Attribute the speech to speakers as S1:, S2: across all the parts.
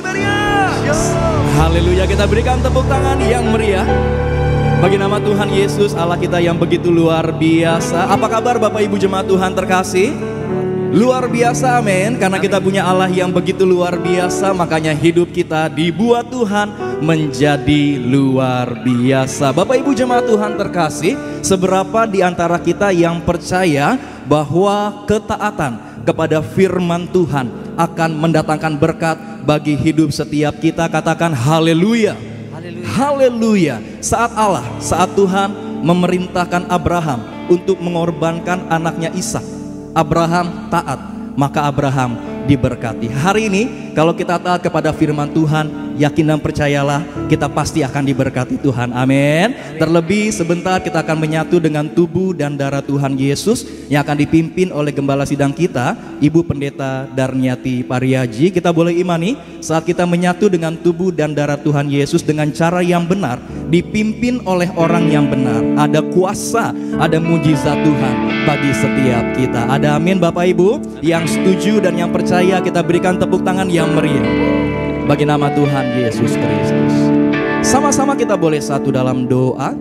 S1: Tiberias.
S2: Haleluya, kita berikan tepuk tangan yang meriah bagi nama Tuhan Yesus, Allah kita yang begitu luar biasa. Apa kabar Bapak Ibu jemaat Tuhan terkasih? Luar biasa, amin. Karena kita punya Allah yang begitu luar biasa, makanya hidup kita dibuat Tuhan menjadi luar biasa. Bapak Ibu jemaat Tuhan terkasih, seberapa di antara kita yang percaya bahwa ketaatan kepada firman Tuhan akan mendatangkan berkat bagi hidup setiap kita? Katakan haleluya. Haleluya. Saat Tuhan memerintahkan Abraham untuk mengorbankan anaknya Ishak, Abraham taat, maka Abraham diberkati. Hari ini kalau kita taat kepada firman Tuhan, yakin dan percayalah kita pasti akan diberkati Tuhan. Amin. Terlebih sebentar kita akan menyatu dengan tubuh dan darah Tuhan Yesus yang akan dipimpin oleh gembala sidang kita, Ibu Pendeta Darniati Pariaji. Kita boleh imani saat kita menyatu dengan tubuh dan darah Tuhan Yesus dengan cara yang benar, dipimpin oleh orang yang benar, ada kuasa, ada mujizat Tuhan bagi setiap kita. Ada amin Bapak Ibu yang setuju dan yang percaya, kita berikan tepuk tangan yang meriah bagi nama Tuhan Yesus Kristus. Sama-sama kita boleh satu dalam doa.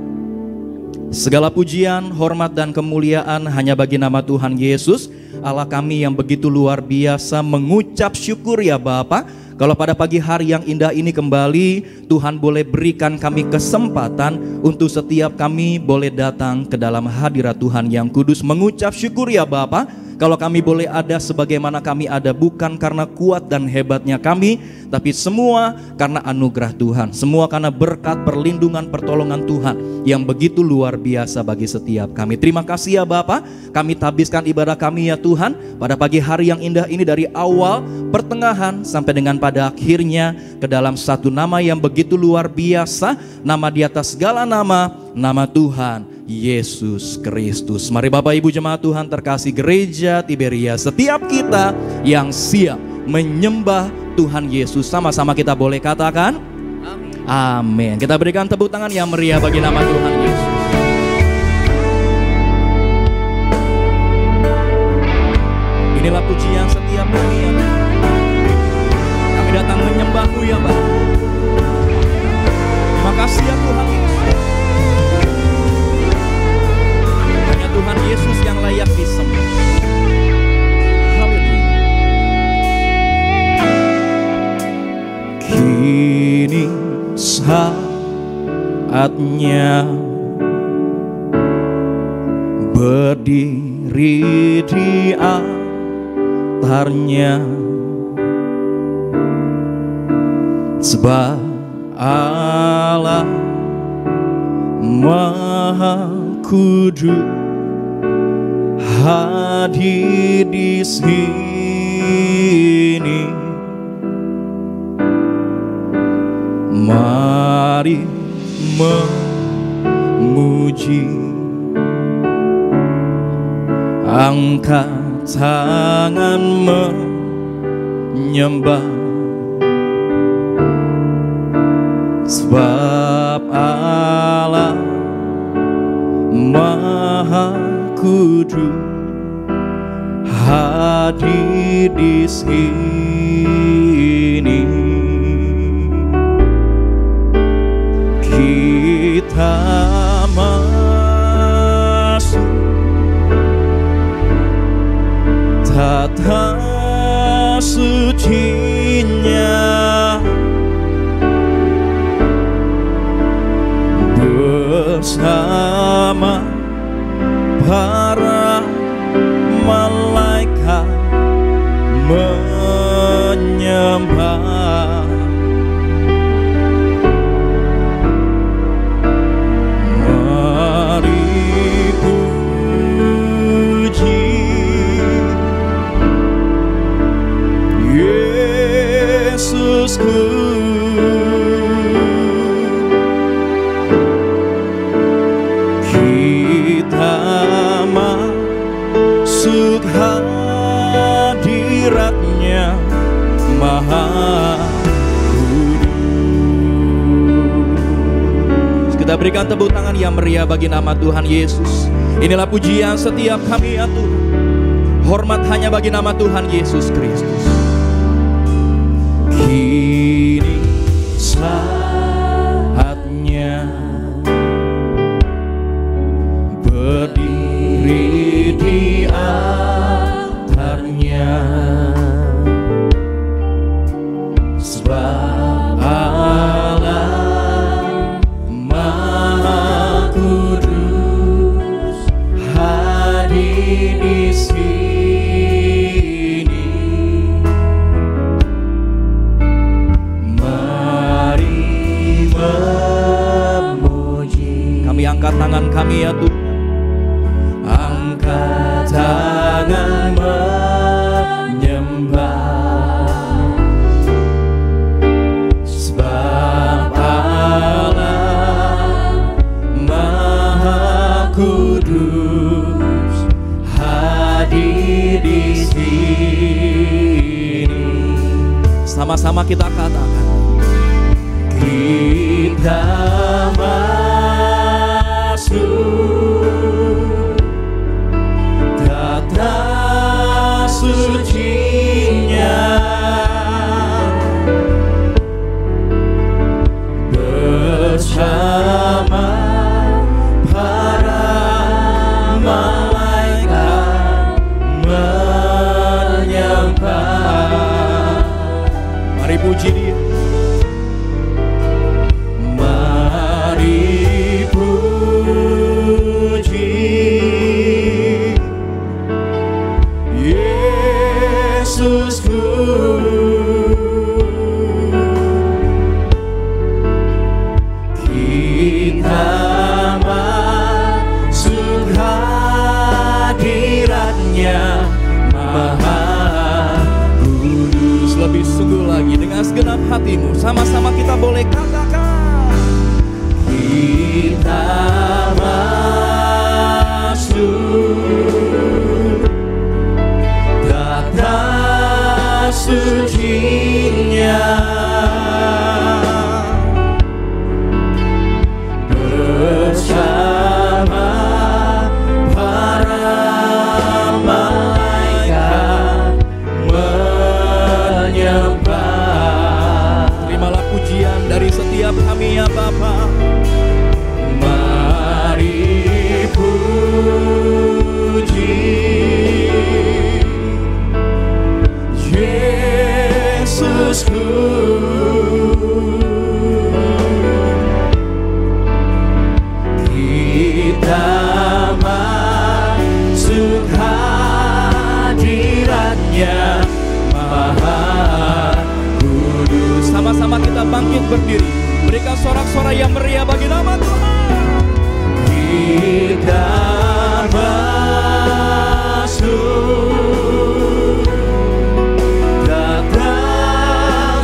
S2: Segala pujian, hormat dan kemuliaan hanya bagi nama Tuhan Yesus, Allah kami yang begitu luar biasa. Mengucap syukur ya Bapa, kalau pada pagi hari yang indah ini kembali Tuhan boleh berikan kami kesempatan untuk setiap kami boleh datang ke dalam hadirat Tuhan yang kudus. Mengucap syukur ya Bapa, kalau kami boleh ada sebagaimana kami ada, bukan karena kuat dan hebatnya kami, tapi semua karena anugerah Tuhan, semua karena berkat, perlindungan, pertolongan Tuhan yang begitu luar biasa bagi setiap kami. Terima kasih ya Bapa, kami tabiskan ibadah kami ya Tuhan pada pagi hari yang indah ini, dari awal, pertengahan, sampai dengan pada akhirnya, ke dalam satu nama yang begitu luar biasa, nama di atas segala nama, nama Tuhan Yesus Kristus. Mari Bapak Ibu jemaat Tuhan terkasih Gereja Tiberias, setiap kita yang siap menyembah Tuhan Yesus, sama-sama kita boleh katakan amin. Kita berikan tepuk tangan yang meriah bagi nama Tuhan Yesus. Inilah pujian setiap kami ya. Kami datang menyembah-Mu ya Bapa. Terima kasih ya Tuhan Yesus. Hanya Tuhan Yesus yang layak disembah. Haleluya. Kini saatnya berdiri di altarnya, sebab Allah Maha Kudus hadir di sini. Mari memuji, angkat tangan menyembah, sebab Allah Maha Kudus hadir di sini. Kita masuk tata sucinya bersama para malaikat menyembah. Mari puji Yesusku, masuk hadiratnya Maha Kudus. Kita berikan tepuk tangan yang meriah bagi nama Tuhan Yesus. Inilah pujian setiap kami ya Tuhan. Hormat hanya bagi nama Tuhan Yesus Kristus. Sebab Allah Maha Kudus hadir di sini. Mari memuji. Kami angkat tangan kami ya Tuhan. Angkat tangan menyembah. Sebab Allah Maha Kudus hadir di sini. Sama-sama kita katakan, kita masuk tata sucinya bersama para malaikat menyembah. Mari puji Dia. Mari puji Yesusku. Kita masuk hadirat-Nya Maha Kudus. Lebih sungguh lagi dengan segenap hatimu, sama-sama kita boleh katakan, kita masuk tata sucinya bersama para malaikat menyembah. Terimalah pujian dari setiap kami ya Bapa. Mari puji Yesusku. Kita masuk hadirat-Nya Maha Kudus. Sama-sama kita bangkit berdiri, berikan sorak-sorai yang meriah bagi nama Tuhan. Kita masuk tata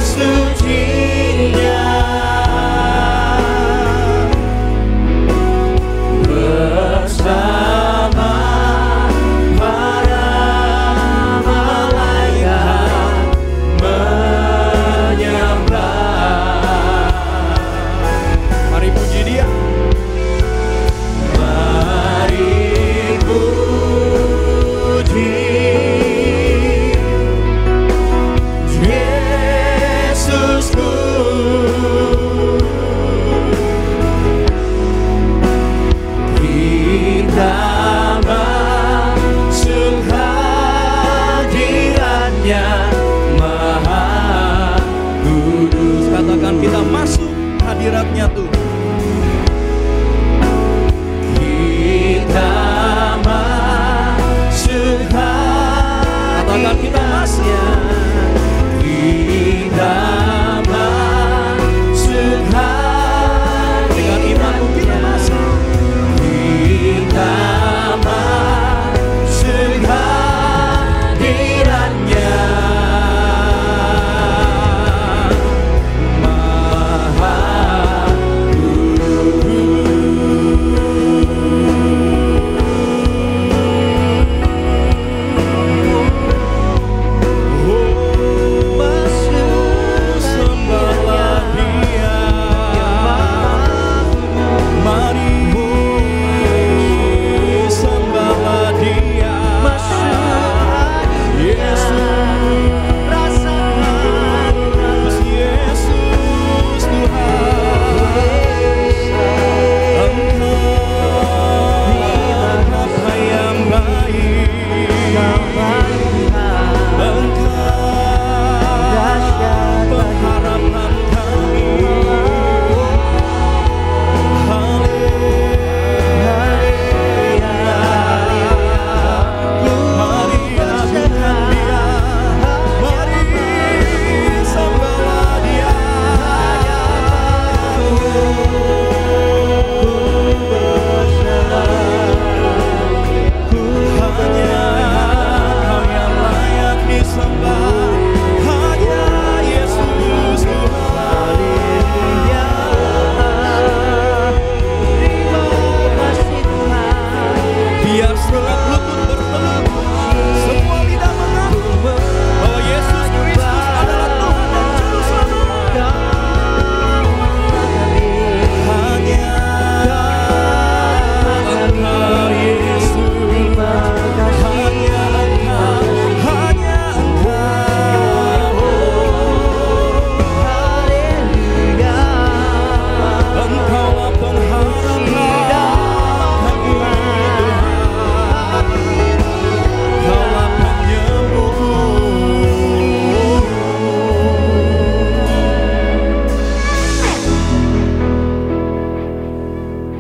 S2: sucinya bersama para malaikat menyembah. Mari puji Dia. Mari puji Yesusku. Kita masuk hadirat-Nya Maha Kudus. Katakan, kita masuk hadirat-Nya Tuhan. Kita masuk hadirat-Nya. Katakan, kita masuk. Kita masuk hadirat-Nya. Dengan imanmu kita masuk. Kita masuk hadirat-Nya Maha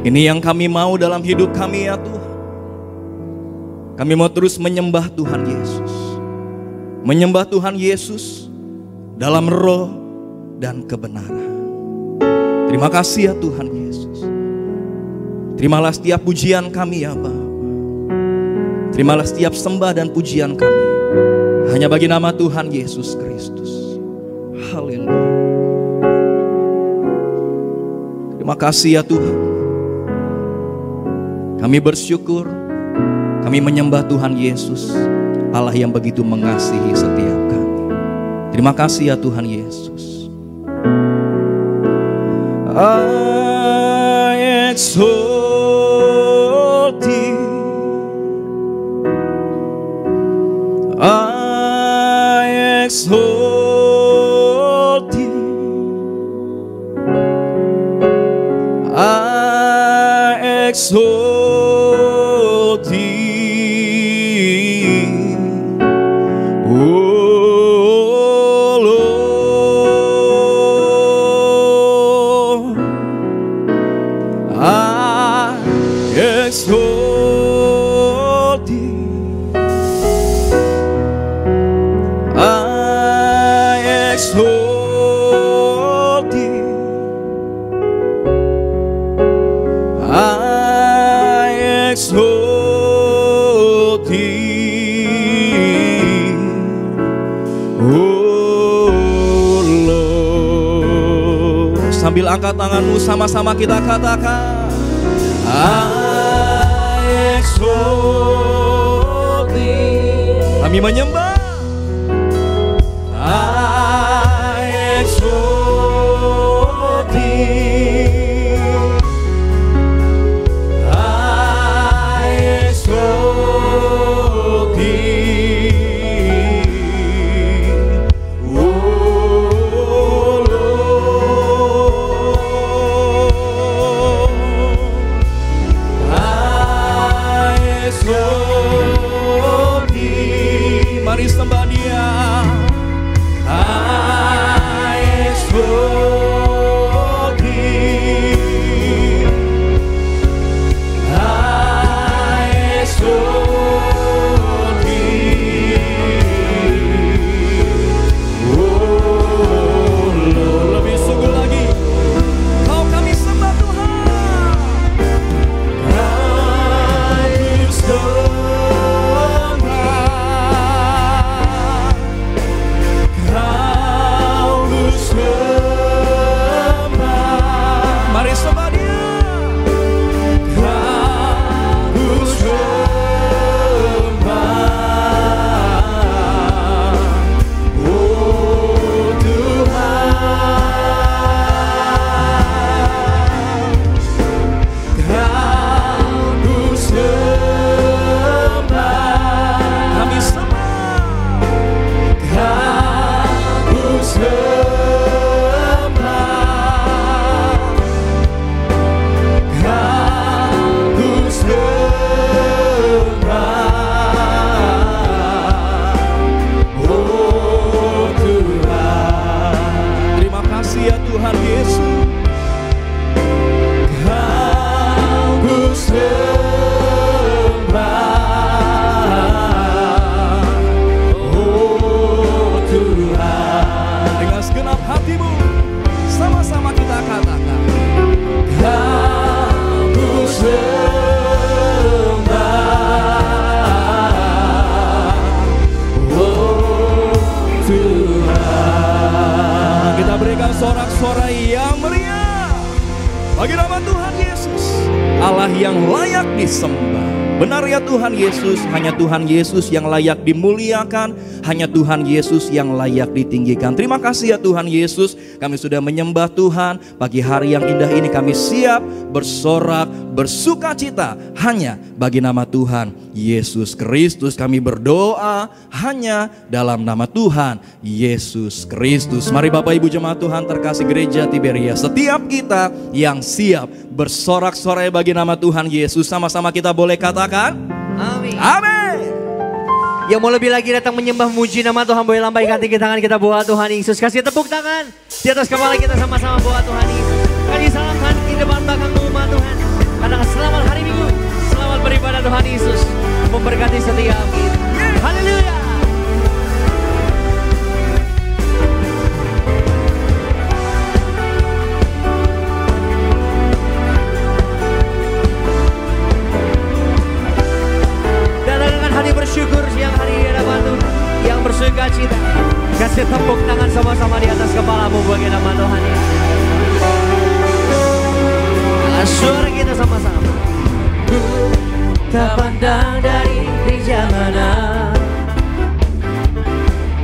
S2: Ini yang kami mau dalam hidup kami ya Tuhan. Kami mau terus menyembah Tuhan Yesus. Menyembah Tuhan Yesus dalam roh dan kebenaran. Terima kasih ya Tuhan Yesus. Terimalah setiap pujian kami ya Bapa. Terimalah setiap sembah dan pujian kami hanya bagi nama Tuhan Yesus Kristus. Haleluya. Terima kasih ya Tuhan. Kami bersyukur, kami menyembah Tuhan Yesus, Allah yang begitu mengasihi setiap kami. Terima kasih ya Tuhan Yesus. I exalt thee, I exalt thee, I exalt thee, O Lord, I exalt thee, I exalt thee, I exalt thee, oh Lord. Sambil angkat tanganmu sama-sama kita katakan, I exalt thee. Kami menyembah, I exalt thee, I exalt thee, oh Lord, I exalt thee. Mari sembah Dia. I exalt thee, I exalt thee, oh Lord. Lebih sungguh lagi, kau kami sembah Tuhan. Kami sembah, kau sembah. Mari sembah Dia. Kau sembah, oh Tuhan. Kau sembah, kami sembah. Kau sembah, kau sembah, oh Tuhan. Terima kasih ya Tuhan Yesus. Kau sembah, oh Tuhan. Dengan segenap hatimu, sama-sama kita katakan, kau sembah, oh Tuhan. Kita berikan sorak-sorai yang meriah bagi nama Tuhan Yesus, Allah yang layak disembah. Benar ya Tuhan Yesus, hanya Tuhan Yesus yang layak dimuliakan, hanya Tuhan Yesus yang layak ditinggikan. Terima kasih ya Tuhan Yesus, kami sudah menyembah Tuhan. Pagi hari yang indah ini kami siap bersorak, bersuka cita hanya bagi nama Tuhan Yesus Kristus. Kami berdoa hanya dalam nama Tuhan Yesus Kristus. Mari Bapak Ibu jemaat Tuhan terkasih gereja Tiberia, setiap kita yang siap bersorak-sorai bagi nama Tuhan Yesus, sama-sama kita boleh katakan
S1: Amin.
S2: Amin.
S1: Yang mau lebih lagi datang menyembah muji nama Tuhan, boleh lambaikan tinggi tangan kita buat Tuhan Yesus. Kasih tepuk tangan di atas kepala kita, sama-sama buat Tuhan Yesus. Kasih salamkan di depan belakang rumah Tuhan. Katakan selamat hari Minggu. Selamat beribadah Tuhan Yesus memberkati setiap kita. Haleluya. Datang dengan hati bersyukur siang hari di hadapan Tuhan, yang bersuka cita. Kasih tepuk tangan sama-sama di atas kepalamu bagi nama Tuhan Yesus. Suara kita sama-sama. Ku tak pandang dari gereja mana,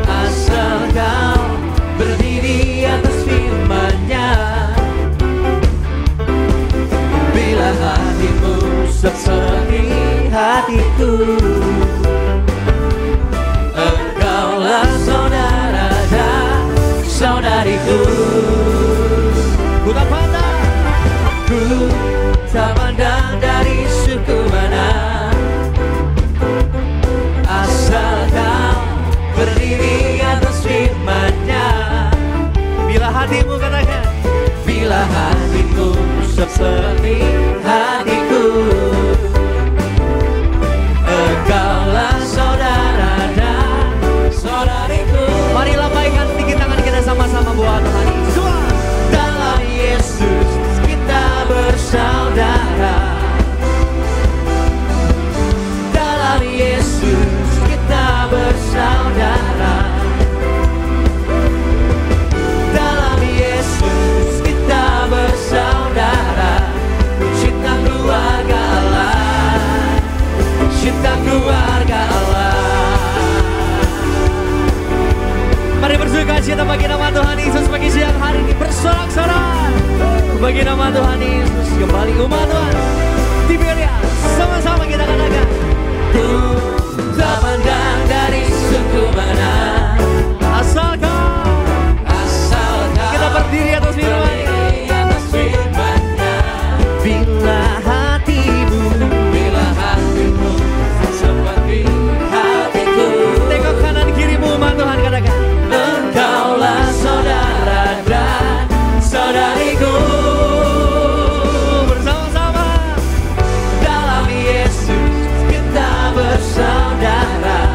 S1: asal kau berdiri atas firman-Nya. Bila hatimu seperti hatiku, engkaulah saudara dan saudariku. Ku tak pandang, ku tak pandang dari suku mana, asal kau berdiri atas firman-Nya. Bila hatimu, katakan, bila hatimu seperti hatiku, engkaulah saudara dan saudariku. Mari lambaikan tinggi tangan kita sama-sama buat Tuhan Yesus. Dalam Yesus kita bersaudara. Dalam Yesus kita bersaudara. Dalam Yesus kita bersaudara. Cinta keluarga Allah, cinta keluarga Allah. Mari bersuka cita bagi nama Tuhan Yesus pagi siang hari ini, bersorak-sorak bagi nama Tuhan Yesus. Kembali umat Tuhan diberi, sama-sama kita katakan, ku tak pandang dari suku mana, asal kau kita berdiri atas firman-Nya. Bila hatimu seperti hatiku, tengok kanan kirimu umat Tuhan, katakan, engkaulah saudara dan saudariku. Bersama-sama dalam Yesus kita bersaudara.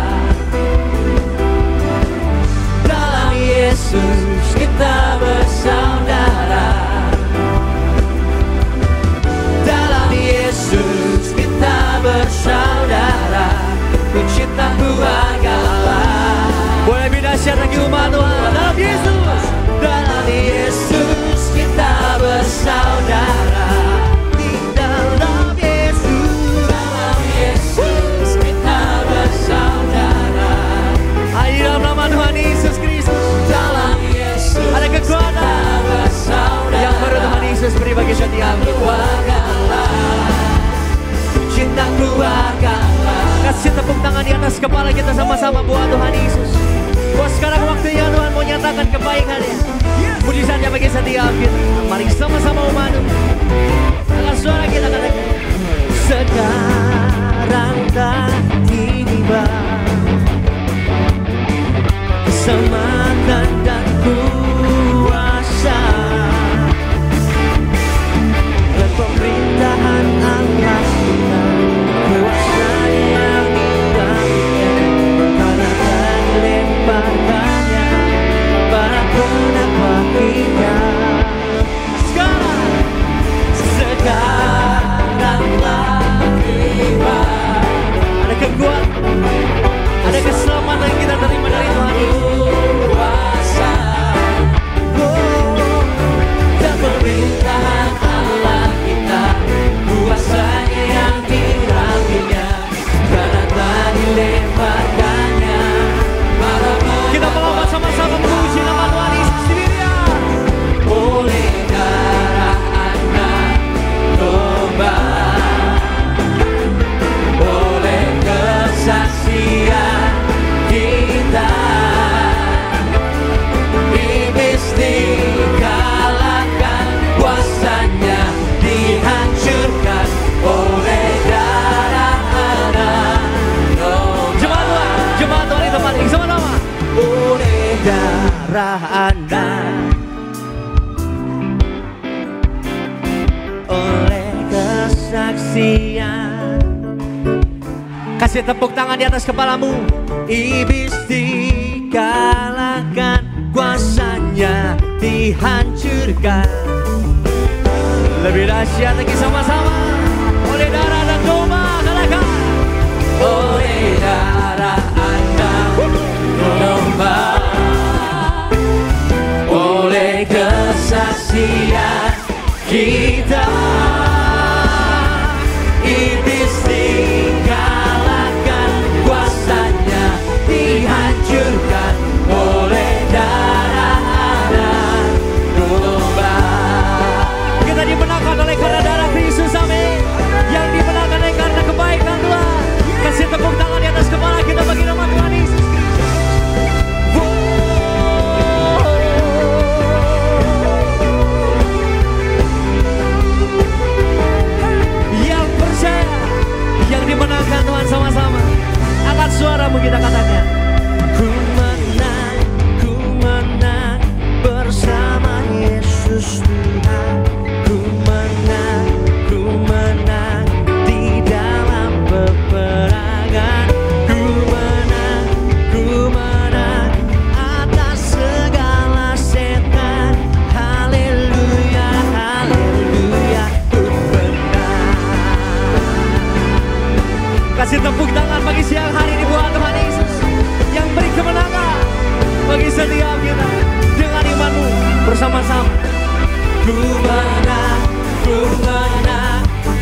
S1: Dalam Yesus kita bersaudara. Dalam Yesus kita bersaudara. Ku cinta keluarga Allah. Boleh lebih dahsyat lagi umat Tuhan. Dalam Yesus, dalam Yesus kita bersaudara. Di dalam Yesus kita bersaudara. Di dalam nama Tuhan Yesus Kristus, dalam Yesus ada kekuatan yang baru Tuhan Yesus beri bagi setiap keluarga Allah. Cinta keluarga Allah. Kasih tepuk tangan di atas kepala kita sama-sama buat Tuhan Yesus. Buat sekarang waktunya Tuhan mau nyatakan kebaikan-Nya, mujizat-Nya bagi setiap kita. Mari sama-sama umat Tuhan, dengan suara kita katakan, sekarang tak tiba keselamatan dan kuasa dan pemerintahan Allah kita, kuasa yang dibagikan karena terlemparkannya para penakwa kita. kesaksian. Kasih tepuk tangan di atas kepalamu. Iblis dikalahkan, kuasanya dihancurkan. Lebih dahsyat lagi sama-sama. Oleh darah dan domba kalahkan. Oleh darah dan domba, oleh kesaksian kita, iblis dikalahkan, kuasanya dihancurkan. Oleh darah dan domba, kita dimenangkan oleh karena darah Kristus, amin. Yang dimenangkan oleh karena kebaikan Tuhan. Kasih tepuk tangan di atas kepala kita bagi nama Tuhan Yesus Kristus. Yang percaya, yang dimenangkan Tuhan, sama-sama angkat suaramu, kita katakan, ku menang bersama Yesus Tuhan. Ku menang di dalam peperangan. Ku menang atas segala setan. Haleluya, haleluya, ku menang. Kasih tepuk tangan bagi siang hari ini buat Tuhan Yesus yang beri kemenangan bagi setiap kita dengan imanmu bersama-sama. Ku menang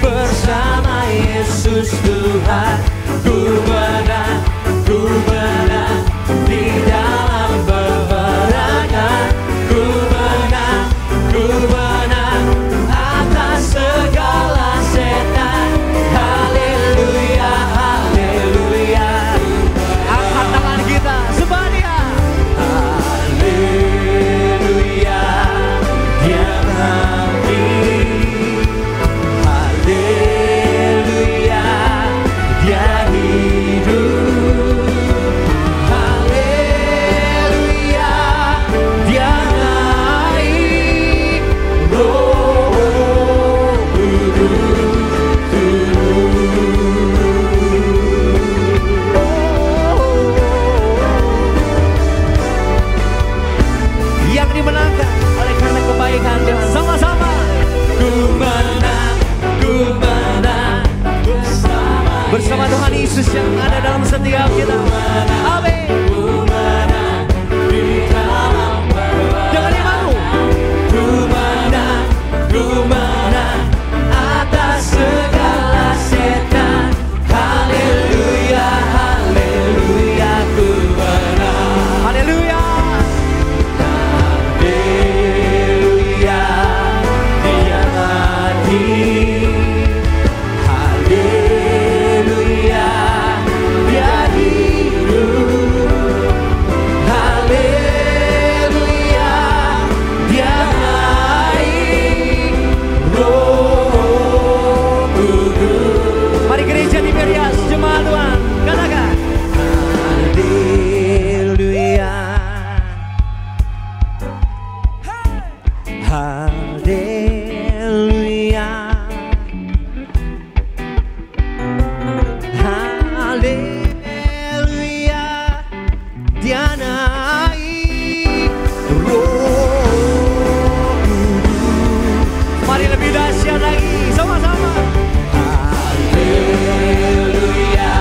S1: bersama Yesus Tuhan. Ku menang di dalam peperangan. Ku menang atas segala setan. Haleluya, haleluya. Angkat tangan kita sebadia. Haleluya, dia nanti. Haleluya, dia hidup. Haleluya, dia naik. Roh Kudus yang dimenangkan oleh karena kebaikan Tuhan. Sama-sama. Ku menang bersama Tuhan Yesus yang ada dalam setiap kita. Amin. Dengan imanmu. Ku menang atas segala setan. Haleluya, haleluya, ku menang. Haleluya. Haleluya, dia mati. Haleluya, dia hidup. Haleluya, dia naik. Roh Kudus. Mari gereja di Merias, jemaat Tuhan, katakan haleluya. Haleluya, haleluya, dia naik. Roh Kudus. Mari lebih dahsyat lagi, sama-sama. Haleluya,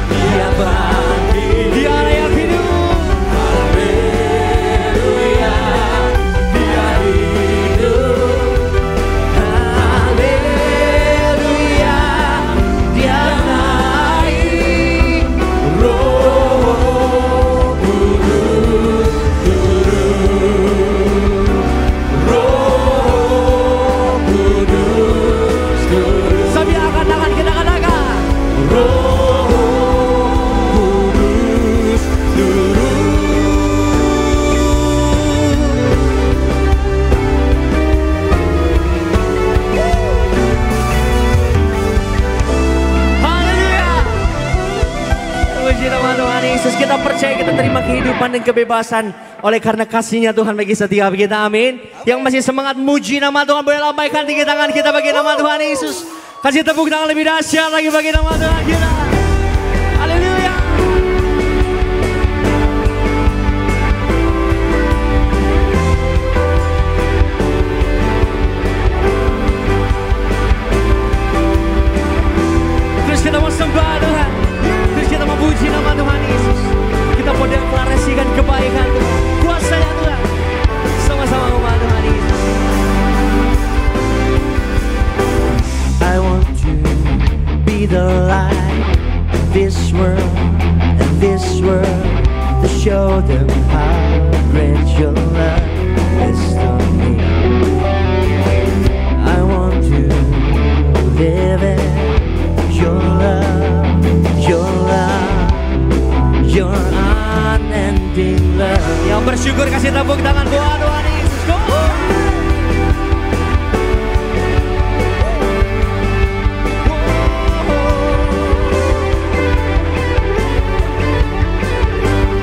S1: dia bangkit, dia layak hidup. Haleluya, dia hidup. Haleluya, dia naik. Roh Kudus turun. Roh Kudus turun. Sambil angkat tangan kita katakan, Roh Kudus turun. Haleluya. Puji nama Tuhan Yesus. Kita percaya, kita terima kehidupan dan kebebasan oleh karena kasih-Nya Tuhan bagi setiap kita, amin. Yang masih semangat muji nama Tuhan, boleh lambaikan tinggi tangan kita bagi nama Tuhan Yesus. Kasih tepuk tangan lebih dahsyat lagi bagi nama Tuhan kita. Haleluya. Terus kita mau sembah Tuhan. Terus kita mau puji nama Tuhan Yesus. Kita mau deklarasikan kebaikan Tuhan, kuasanya Tuhan. Sama-sama umat Tuhan Yesus. I want to be the light in this world, to show them how great your love is to me. I want to live in your love, your unending love. Yang bersyukur kasih tepuk tangan buat Tuhan Yesus. Go!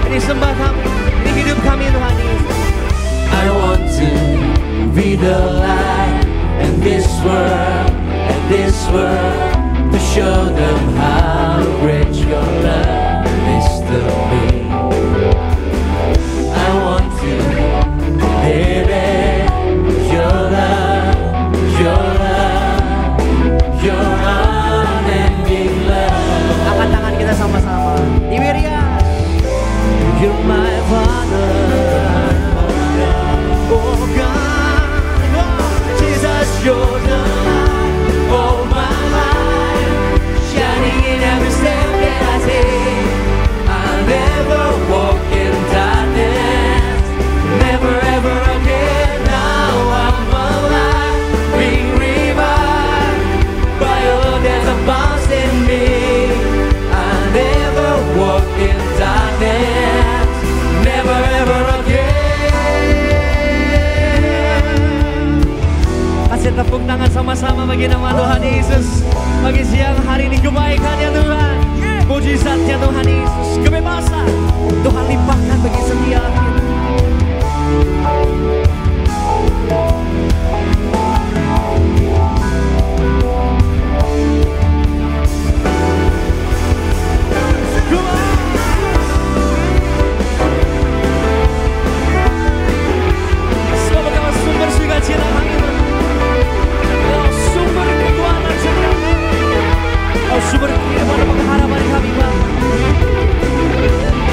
S1: Ini sembah kami, ini hidup kami Tuhan Yesus. I want to be the light in this world, to show them how great your love is to me. I want to live in your love, your unending love. Angkat tangan kita sama-sama. Iberia. You're my Father, oh God, Jesus, you're the light, oh my life, shining in every step that I take. I'll never walk in darkness, never ever again. Now I'm alive, being revived by your love that abounds in me. I'll never walk in darkness. Kasih tepuk tangan sama-sama bagi nama Tuhan Yesus. Bagi siang hari ini kebaikannya Tuhan, mujizatnya Tuhan Yesus, kebebasan Tuhan limpahkan bagi setiap kita. Sukacita kami, oh sumber kekuatan setia, oh sumber kehidupan dan pengharapan kami Bapa.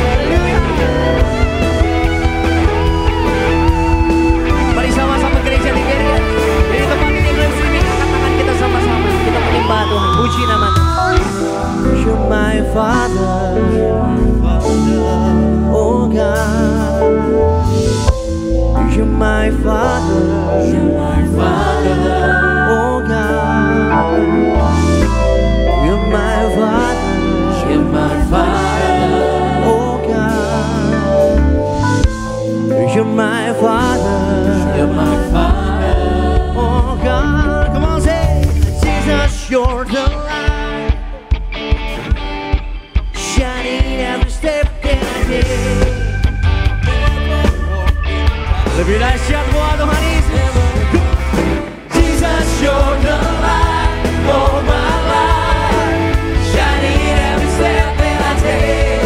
S1: Haleluya. Mari sama-sama gereja Liberia, dari tempat ini belum sini, angkat tangan kita sama-sama, kita menyembah Tuhan, puji nama Tuhan. You're my Father, oh God. You're my Father, oh God. You're my Father, oh God. You're my Father, oh God. Come on, say, Jesus, you're the light, shining every step that I take. Lebih dahsyat buat Tuhan Yesus. Jesus, you're the light, oh my life, shining in every step that I take.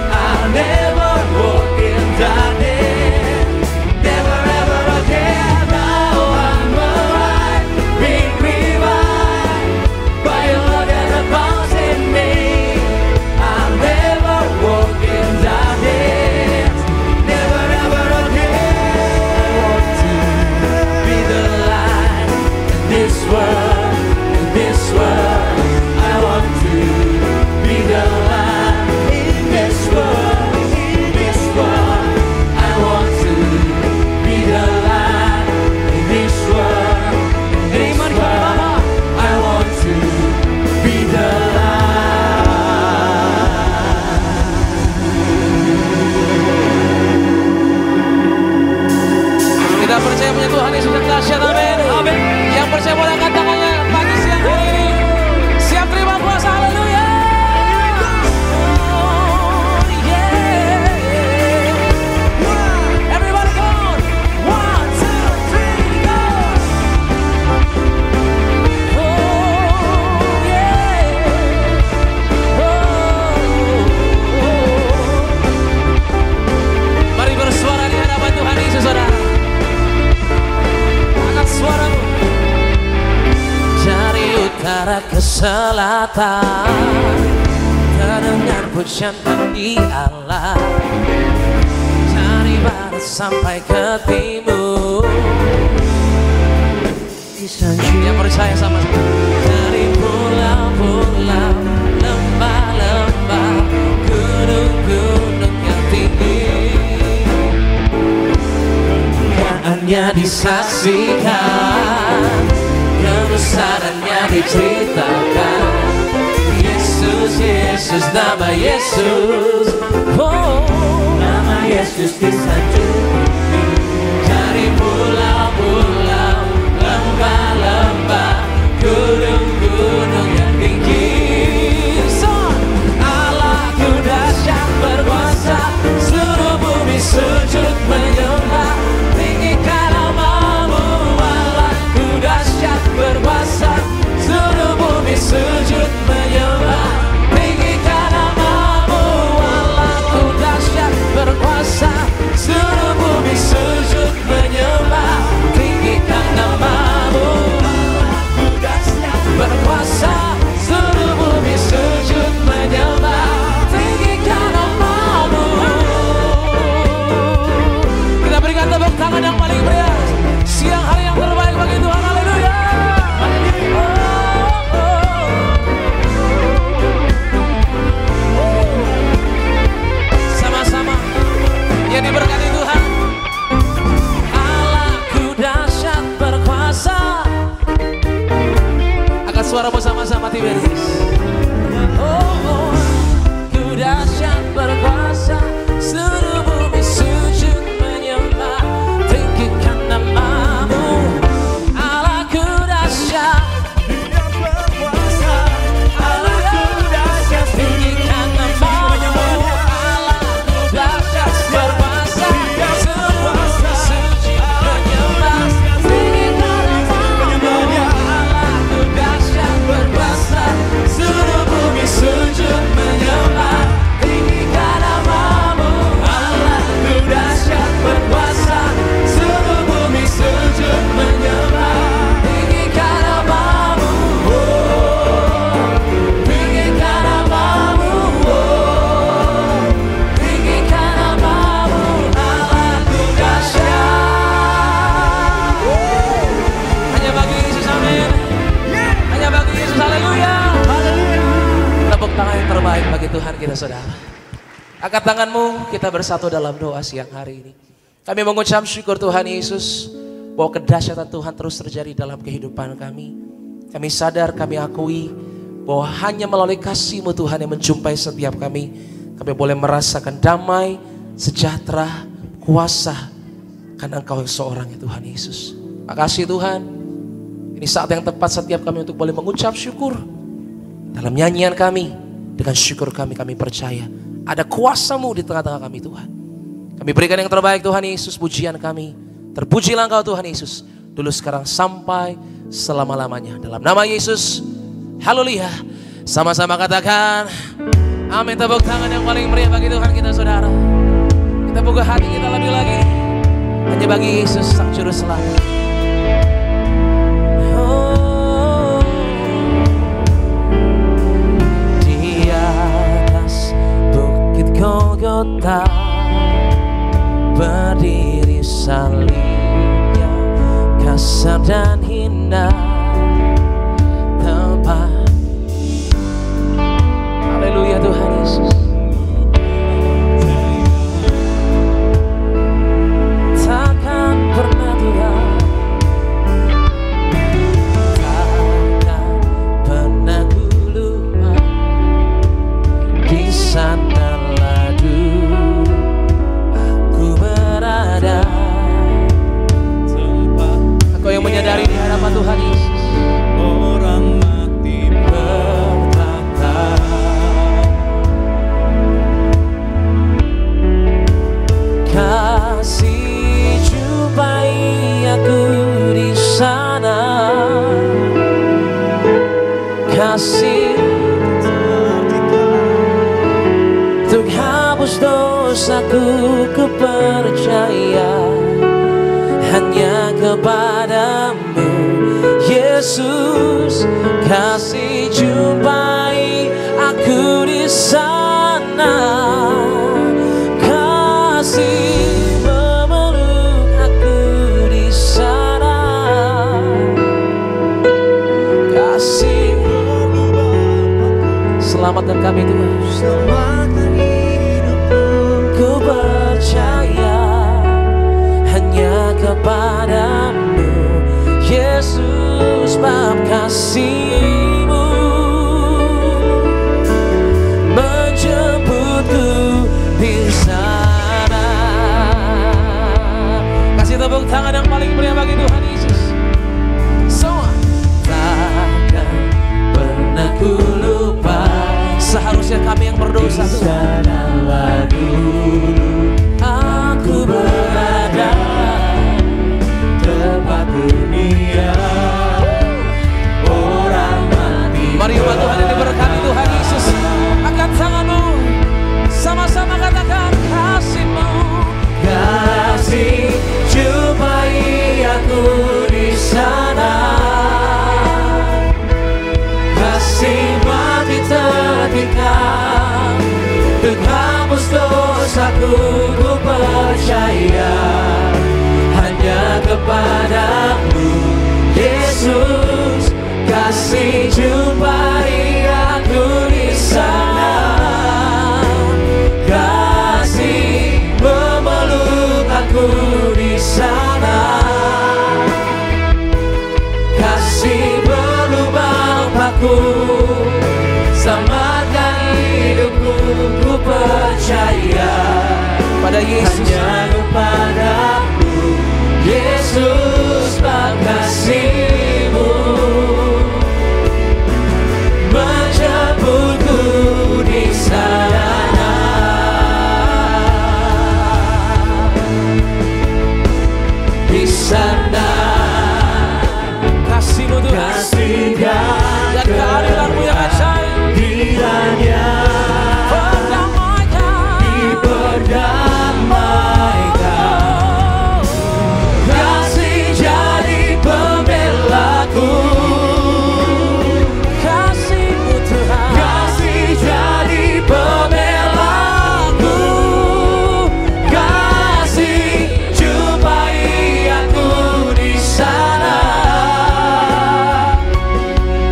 S1: I'll never walk in darkness, never ever again. Now I'm alive, being revived by your love that abounds in me. I'll never walk in darkness, never ever again. I want to be the light in this world, I want to be the light in this world, I want to be the light. Kita percaya punya Tuhan Yesus yang dahsyat, amin. Amin. Yang percaya boleh angkat tangannya pagi siang hari ini. Siap terima kuasa, haleluya. Oh yeah. Everybody go on. 1, 2, 3, go. Oh
S3: barat ke selatan, terdengar pujian bagi Allah. Dari barat sampai ke timur, yang percaya sama dari pulau-pulau, lembah-lembah, gunung-gunung yang tinggi, kemuliaannya disaksikan, kebesarannya diceritakan. Yesus, Yesus, nama Yesus, oh, nama Yesus disanjungi. Dari pulau-pulau, lembah-lembah, gunung-gunung yang tinggi, Allahku dahsyat berkuasa, seluruh bumi sujud menyembah. Tinggikan namamu, Allahku dahsyat berkuasa, seluruh bumi sujud menyembah. Tinggikan namamu, Allahku dahsyat berkuasa, seluruh bumi sujud menyembah. Tinggikan namamu, Allahku dahsyat berkuasa, seluruh bumi sujud menyembah. Tinggikan namamu. Kita berikan tepuk tangan yang paling meriah. Siang hari yang terbaik bagi Tuhan. Haleluya. Sama-sama yang diberkati Tuhan. Allahku dahsyat berkuasa. Angkat suaramu sama-sama Tiberius. Oh, ku dahsyat berkuasa, seluruh bumi sujud menyembah. Tinggikan namamu, Allahku dahsyat berkuasa, Allahku dahsyat. Tinggikan namamu, Allahku dahsyat berkuasa, seluruh bumi sujud menyembah. Tinggikan namamu, Allahku dahsyat berkuasa, seluruh bumi sujud menyembah. Tinggikan namamu, Allahku dahsyat berkuasa, seluruh bumi sujud menyembah. Tinggikan namamu, tinggikan namamu, tinggikan namamu, Allahku dahsyat. Hanya bagi Yesus, amin. Hanya bagi Yesus, haleluya. Tepuk tangan yang terbaik bagi Tuhan kita, saudara. Angkat tanganmu, kita bersatu dalam doa siang hari ini. Kami mengucap syukur Tuhan Yesus, bahwa kedahsyatan Tuhan terus terjadi dalam kehidupan kami. Kami sadar, kami akui bahwa hanya melalui kasih-Mu Tuhan yang menjumpai setiap kami boleh merasakan damai, sejahtera, kuasa, karena Engkau yang seorang ya Tuhan Yesus. Makasih Tuhan, ini saat yang tepat setiap kami untuk boleh mengucap syukur. Dalam nyanyian kami, dengan syukur kami percaya ada kuasa-Mu di tengah-tengah kami Tuhan. Kami berikan yang terbaik Tuhan Yesus, pujian kami. Terpujilah Engkau Tuhan Yesus, dulu sekarang sampai selama-lamanya. Dalam nama Yesus, haleluya. Sama-sama katakan, amin. Tepuk tangan yang paling meriah bagi Tuhan kita, saudara. Kita buka hati kita lebih lagi, hanya bagi Yesus Sang Juru Selamat. Oh, di atas bukit Golgota berdiri salibnya, kasar dan hina tempat. Haleluya Tuhan Yesus. Takkan pernah Tuhan, takkan pernah ku lupa, di sanalah dulu aku berada. Engkau yang menyadari di hadapan Tuhan Yesus, orang mati bertata, kasih jumpai aku di sana, kasih untuk hapus dosaku, ku percaya hanya kepadamu Yesus. Yesus, kasih jumpai aku di sana, kasih memeluk aku di sana, kasih selamatkan kami Tuhan, selamatkan hidupku. Ku percaya hanya kepadamu Yesus, bab kasih-Mu menjemputku di sana. Kasih tepuk tangan yang paling meriah bagi Tuhan Yesus. Semua takkan pernah ku lupa, seharusnya kami yang berdosa di sana dulu aku berada, tempat dunia orang mati. Mari umat Tuhan yang diberkati Tuhan Yesus, angkat tanganmu, sama-sama katakan kasih-Mu. Kasih jumpai aku di sana, kasih mati tertikam, menghapus dosaku. Ku percaya hanya kepadamu Yesus, kasih jumpai aku di sana, kasih memeluk aku di sana, kasih berlubang paku, selamatkan hidupku. Ku percaya pada Yesus, hanya kepadamu Yesus, bab kasih-Mu menjemputku di sana, di sana. Kasih-Mu Tuhan, kasih dan keadilan-Mu yang ajaib, kiranya diperdamaikan, kasih jadi pembelaku, kasih-Mu Tuhan, kasih jadi pembelaku, kasih jumpai aku di sana,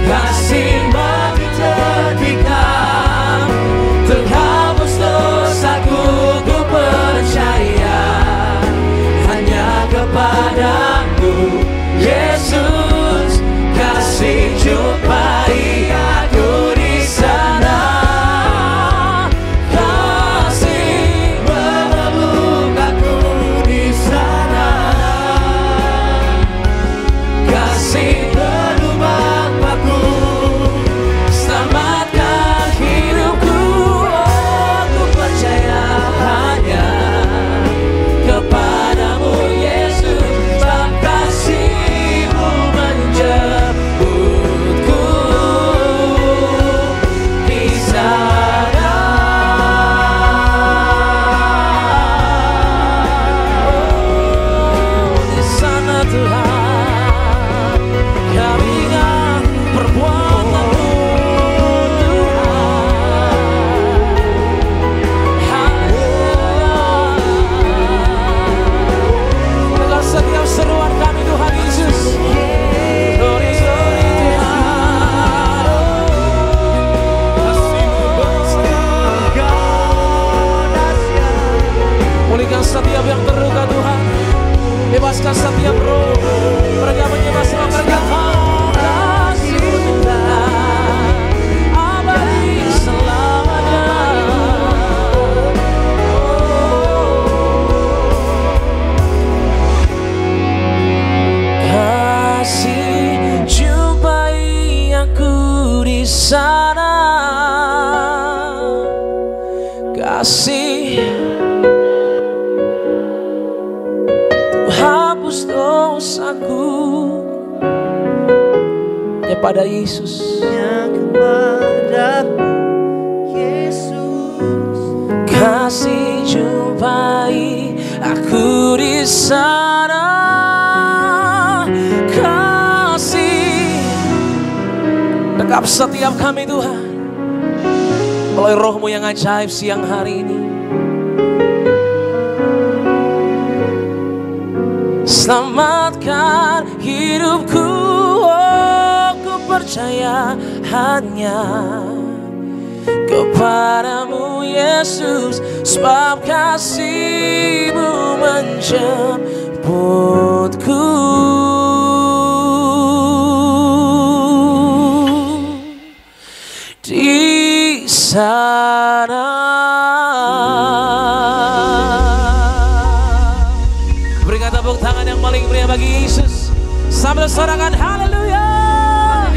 S3: kasih mati tertikam, terhapus dosaku. Ku percaya hanya kepadamu Yesus, kasih jumpai aku di sana, kasih memeluk aku di sana, kasih berlubang paku, selamatkan hidupku. Aku percaya hanya kepadamu Yesus, bab kasih-Mu menjemputku di sana. Di sana Tuhan, kami ingat perbuatan-Mu Tuhan. Dengan setiap seruan kami Tuhan Yesus, glory glory Tuhan. Pulihkan setiap yang terluka Tuhan, bebaskan setiap roh, mereka menyembah semua mereka. Kasih Tuhan abadi selamanya. Kasih jumpai aku di sana, kasih hapus dosaku, ya pada Yesus, ya kepadamu Yesus, kasih jumpai aku di sana, kasih Tangkap setiap kami Tuhan oleh roh-Mu yang ajaib siang hari ini. Selamatkan hidupku, oh, ku percaya hanya kepadamu Yesus, sebab kasih-Mu menjemputku. Di sana berikan tepuk tangan yang paling meriah bagi Yesus sambil sorakan haleluya.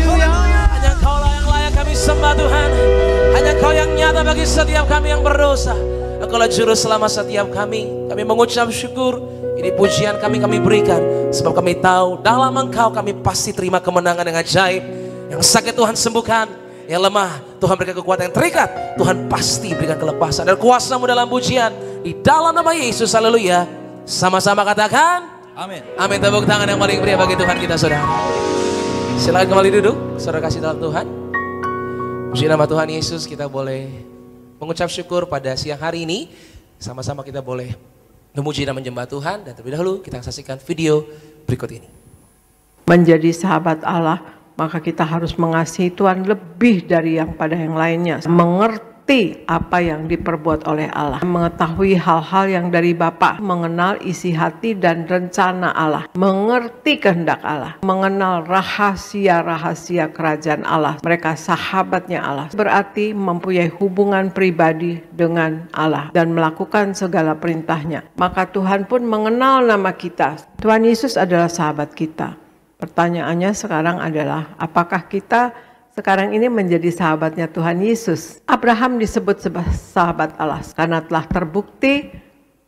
S3: Hanya Engkau yang layak kami sembah Tuhan. Hanya Engkau yang nyata bagi setiap kami yang berdosa. Engkaulah juru selamat setiap kami. Kami mengucap syukur. Ini pujian kami berikan sebab kami tahu dalam Engkau kami pasti terima kemenangan yang ajaib. Yang sakit Tuhan sembuhkan, yang lemah Tuhan berikan kekuatan, yang terikat Tuhan pasti berikan kelepasan dan kuasa-Mu dalam pujian di dalam nama Yesus. Haleluya. Sama-sama katakan
S2: Amin.
S3: Amin. Tepuk tangan yang paling meriah bagi Tuhan kita, saudara. Silakan kembali duduk, saudara kasih dalam Tuhan. Puji nama Tuhan Yesus. Kita boleh mengucap syukur pada siang hari ini. Sama-sama kita boleh memuji dan menyembah Tuhan. Dan terlebih dahulu kita saksikan video berikut ini.
S4: Menjadi sahabat Allah, maka kita harus mengasihi Tuhan lebih dari yang pada yang lainnya. Mengerti apa yang diperbuat oleh Allah. Mengetahui hal-hal yang dari Bapa. Mengenal isi hati dan rencana Allah. Mengerti kehendak Allah. Mengenal rahasia-rahasia kerajaan Allah. Mereka sahabatnya Allah. Berarti mempunyai hubungan pribadi dengan Allah. Dan melakukan segala perintahnya. Maka Tuhan pun mengenal nama kita. Tuhan Yesus adalah sahabat kita. Pertanyaannya sekarang adalah, apakah kita sekarang ini menjadi sahabatnya Tuhan Yesus? Abraham disebut sebagai sahabat Allah karena telah terbukti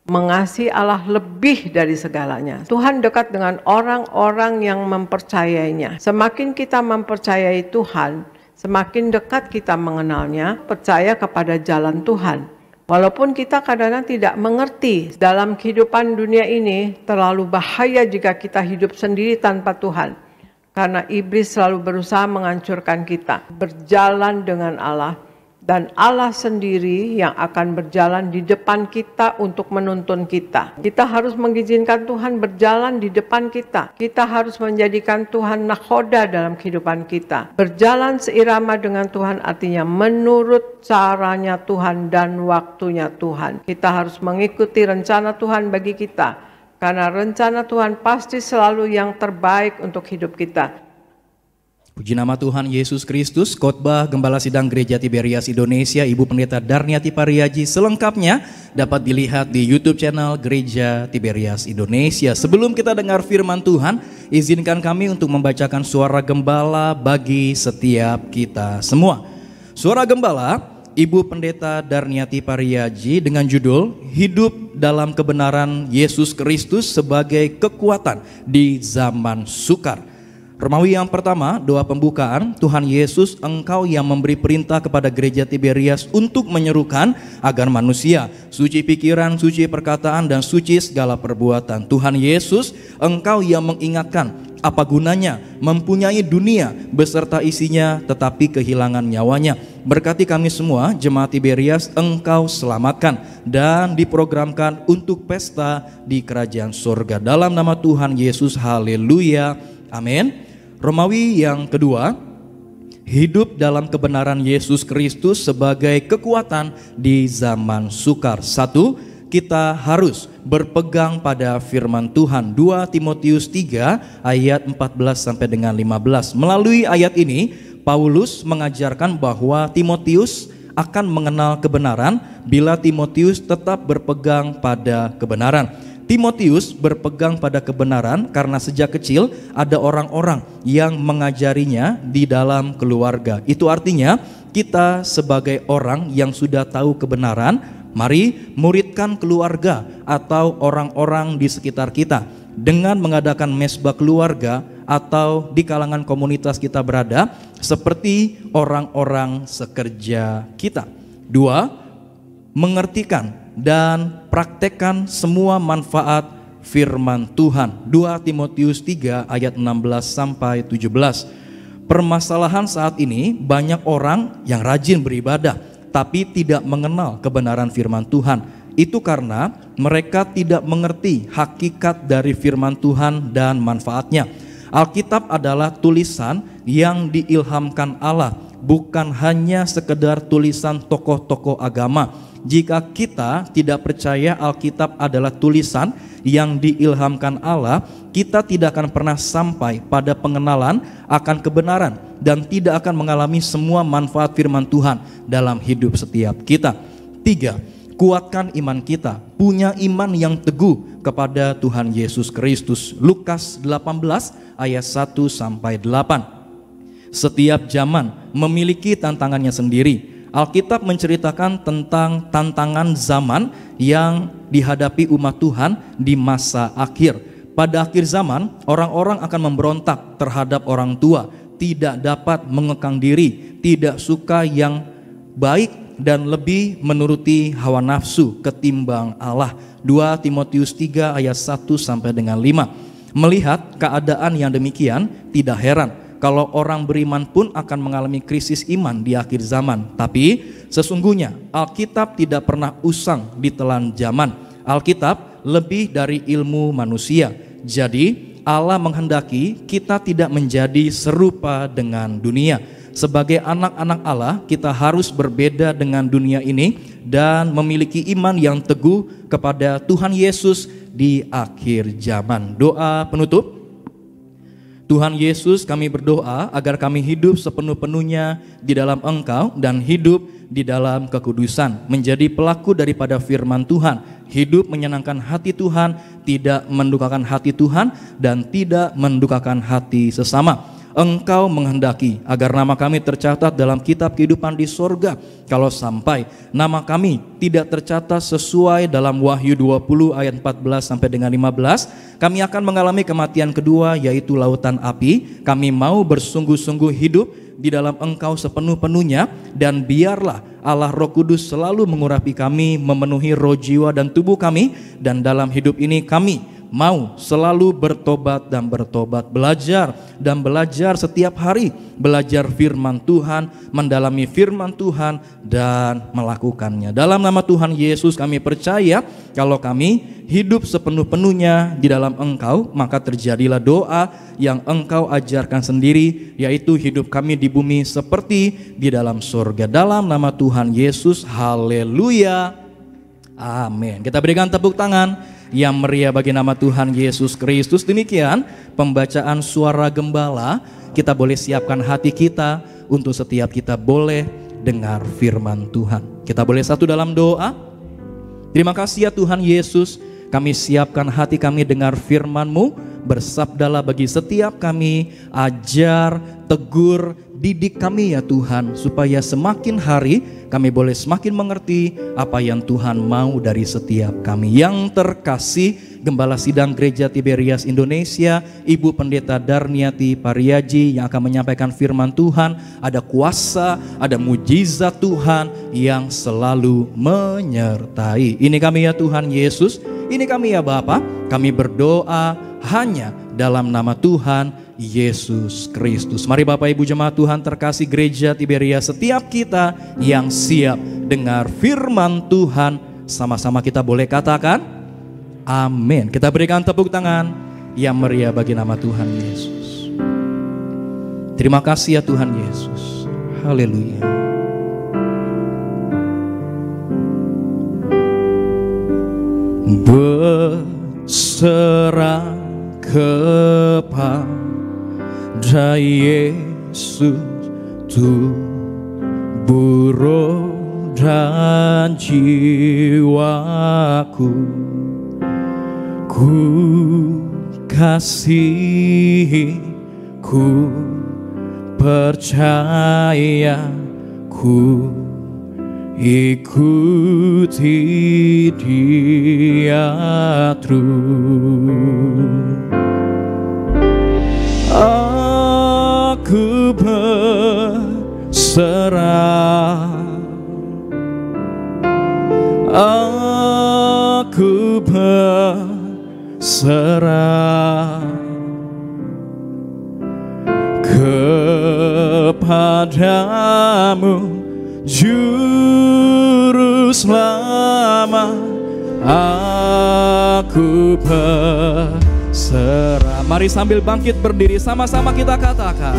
S4: mengasihi Allah lebih dari segalanya. Tuhan dekat dengan orang-orang yang mempercayainya. Semakin kita mempercayai Tuhan, semakin dekat kita mengenalnya, percaya kepada jalan Tuhan. Walaupun kita kadang-kadang tidak mengerti dalam kehidupan dunia ini, terlalu bahaya jika kita hidup sendiri tanpa Tuhan. Karena iblis selalu berusaha menghancurkan kita. Berjalan dengan Allah. Dan Allah sendiri yang akan berjalan di depan kita untuk menuntun kita. Kita harus mengizinkan Tuhan berjalan di depan kita. Kita harus menjadikan Tuhan nakhoda dalam kehidupan kita. Berjalan seirama dengan Tuhan artinya menurut caranya Tuhan dan waktunya Tuhan. Kita harus mengikuti rencana Tuhan bagi kita. Karena rencana Tuhan pasti selalu yang terbaik untuk hidup kita.
S2: Puji nama Tuhan Yesus Kristus. Khotbah Gembala Sidang Gereja Tiberias Indonesia, Ibu Pendeta Darniati Pariaji selengkapnya dapat dilihat di YouTube channel Gereja Tiberias Indonesia. Sebelum kita dengar firman Tuhan, izinkan kami untuk membacakan suara gembala bagi setiap kita semua. Suara gembala Ibu Pendeta Darniati Pariaji dengan judul Hidup dalam Kebenaran Yesus Kristus sebagai Kekuatan di Zaman Sukar. Romawi yang pertama, doa pembukaan. Tuhan Yesus, Engkau yang memberi perintah kepada gereja Tiberias untuk menyerukan agar manusia suci pikiran, suci perkataan, dan suci segala perbuatan. Tuhan Yesus, Engkau yang mengingatkan apa gunanya mempunyai dunia beserta isinya tetapi kehilangan nyawanya. Berkati kami semua, jemaat Tiberias, Engkau selamatkan dan diprogramkan untuk pesta di kerajaan surga. Dalam nama Tuhan Yesus, haleluya, amin. Romawi yang kedua, hidup dalam kebenaran Yesus Kristus sebagai kekuatan di zaman sukar. 1. Kita harus berpegang pada firman Tuhan. 2 Timotius 3 ayat 14 sampai dengan 15. Melalui ayat ini, Paulus mengajarkan bahwa Timotius akan mengenal kebenaran bila Timotius tetap berpegang pada kebenaran. Timotius berpegang pada kebenaran karena sejak kecil ada orang-orang yang mengajarinya di dalam keluarga. Itu artinya kita sebagai orang yang sudah tahu kebenaran, mari muridkan keluarga atau orang-orang di sekitar kita dengan mengadakan mesbah keluarga atau di kalangan komunitas kita berada seperti orang-orang sekerja kita. 2. Mengertikan dan praktekkan semua manfaat firman Tuhan. 2 Timotius 3 ayat 16 sampai 17. Permasalahan saat ini, banyak orang yang rajin beribadah tapi tidak mengenal kebenaran firman Tuhan. Itu karena mereka tidak mengerti hakikat dari firman Tuhan dan manfaatnya. Alkitab adalah tulisan yang diilhamkan Allah, bukan hanya sekedar tulisan tokoh-tokoh agama. Jika kita tidak percaya Alkitab adalah tulisan yang diilhamkan Allah, kita tidak akan pernah sampai pada pengenalan akan kebenaran dan tidak akan mengalami semua manfaat firman Tuhan dalam hidup setiap kita. 3. Kuatkan iman kita, punya iman yang teguh kepada Tuhan Yesus Kristus. Lukas 18 ayat 1-8. Setiap zaman memiliki tantangannya sendiri. Alkitab menceritakan tentang tantangan zaman yang dihadapi umat Tuhan di masa akhir. Pada akhir zaman, orang-orang akan memberontak terhadap orang tua, tidak dapat mengekang diri, tidak suka yang baik dan lebih menuruti hawa nafsu ketimbang Allah. 2 Timotius 3 ayat 1-5. Melihat keadaan yang demikian, tidak heran kalau orang beriman pun akan mengalami krisis iman di akhir zaman. Tapi sesungguhnya Alkitab tidak pernah usang ditelan zaman. Alkitab lebih dari ilmu manusia. Jadi Allah menghendaki kita tidak menjadi serupa dengan dunia. Sebagai anak-anak Allah, kita harus berbeda dengan dunia ini dan memiliki iman yang teguh kepada Tuhan Yesus di akhir zaman. Doa penutup. Tuhan Yesus, kami berdoa agar kami hidup sepenuh-penuhnya di dalam Engkau dan hidup di dalam kekudusan, menjadi pelaku daripada firman Tuhan, hidup menyenangkan hati Tuhan, tidak mendukakan hati Tuhan dan tidak mendukakan hati sesama. Engkau menghendaki agar nama kami tercatat dalam kitab kehidupan di sorga. Kalau sampai nama kami tidak tercatat sesuai dalam Wahyu 20 ayat 14 sampai dengan 15, kami akan mengalami kematian kedua, yaitu lautan api. Kami mau bersungguh-sungguh hidup di dalam Engkau sepenuh-penuhnya, dan biarlah Allah Roh Kudus selalu mengurapi kami, memenuhi roh, jiwa dan tubuh kami, dan dalam hidup ini kami mau selalu bertobat dan bertobat, belajar dan belajar setiap hari, belajar firman Tuhan, mendalami firman Tuhan dan melakukannya. Dalam nama Tuhan Yesus kami percaya kalau kami hidup sepenuh-penuhnya di dalam Engkau, maka terjadilah doa yang Engkau ajarkan sendiri, yaitu hidup kami di bumi seperti di dalam surga. Dalam nama Tuhan Yesus, haleluya, amin. Kita berikan tepuk tangan yang meriah bagi nama Tuhan Yesus Kristus. Demikian pembacaan suara gembala. Kita boleh siapkan hati kita untuk setiap kita boleh dengar firman Tuhan. Kita boleh satu dalam doa. Terima kasih ya Tuhan Yesus, kami siapkan hati kami dengar firman-Mu. Bersabdalah bagi setiap kami, ajar, tegur, didik kami ya Tuhan, supaya semakin hari kami boleh semakin mengerti apa yang Tuhan mau dari setiap kami. Yang terkasih Gembala Sidang Gereja Tiberias Indonesia, Ibu Pendeta Darniati Pariaji yang akan menyampaikan firman Tuhan, ada kuasa, ada mujizat Tuhan yang selalu menyertai. Ini kami ya Tuhan Yesus, ini kami ya Bapa, kami berdoa hanya dalam nama Tuhan Yesus Kristus. Mari Bapak Ibu jemaat Tuhan terkasih Gereja Tiberias, setiap kita yang siap dengar firman Tuhan, sama-sama kita boleh katakan amin. Kita berikan tepuk tangan yang meriah bagi nama Tuhan Yesus. Terima kasih ya Tuhan Yesus. Haleluya. Berserah kepada Yesus, tubuh, roh dan jiwaku, ku kasihi, ku percaya, ku ikuti Dia terus. Aku berserah, aku berserah kepada padamu, Juru Selamat, aku berserah. Mari sambil bangkit berdiri, sama-sama kita katakan,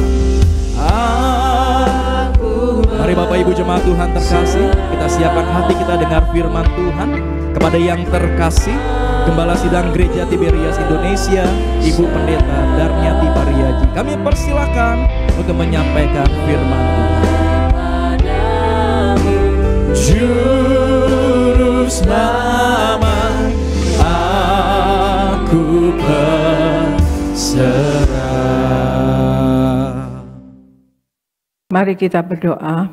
S2: mari Bapak Ibu jemaat Tuhan terkasih, kita siapkan hati kita dengar firman Tuhan. Kepada yang terkasih, Gembala Sidang Gereja Tiberias Indonesia, Ibu Pendeta Darniati Pariaji, kami persilakan untuk menyampaikan firman Tuhan. Juru Selamat, aku berserah.
S4: Mari kita berdoa.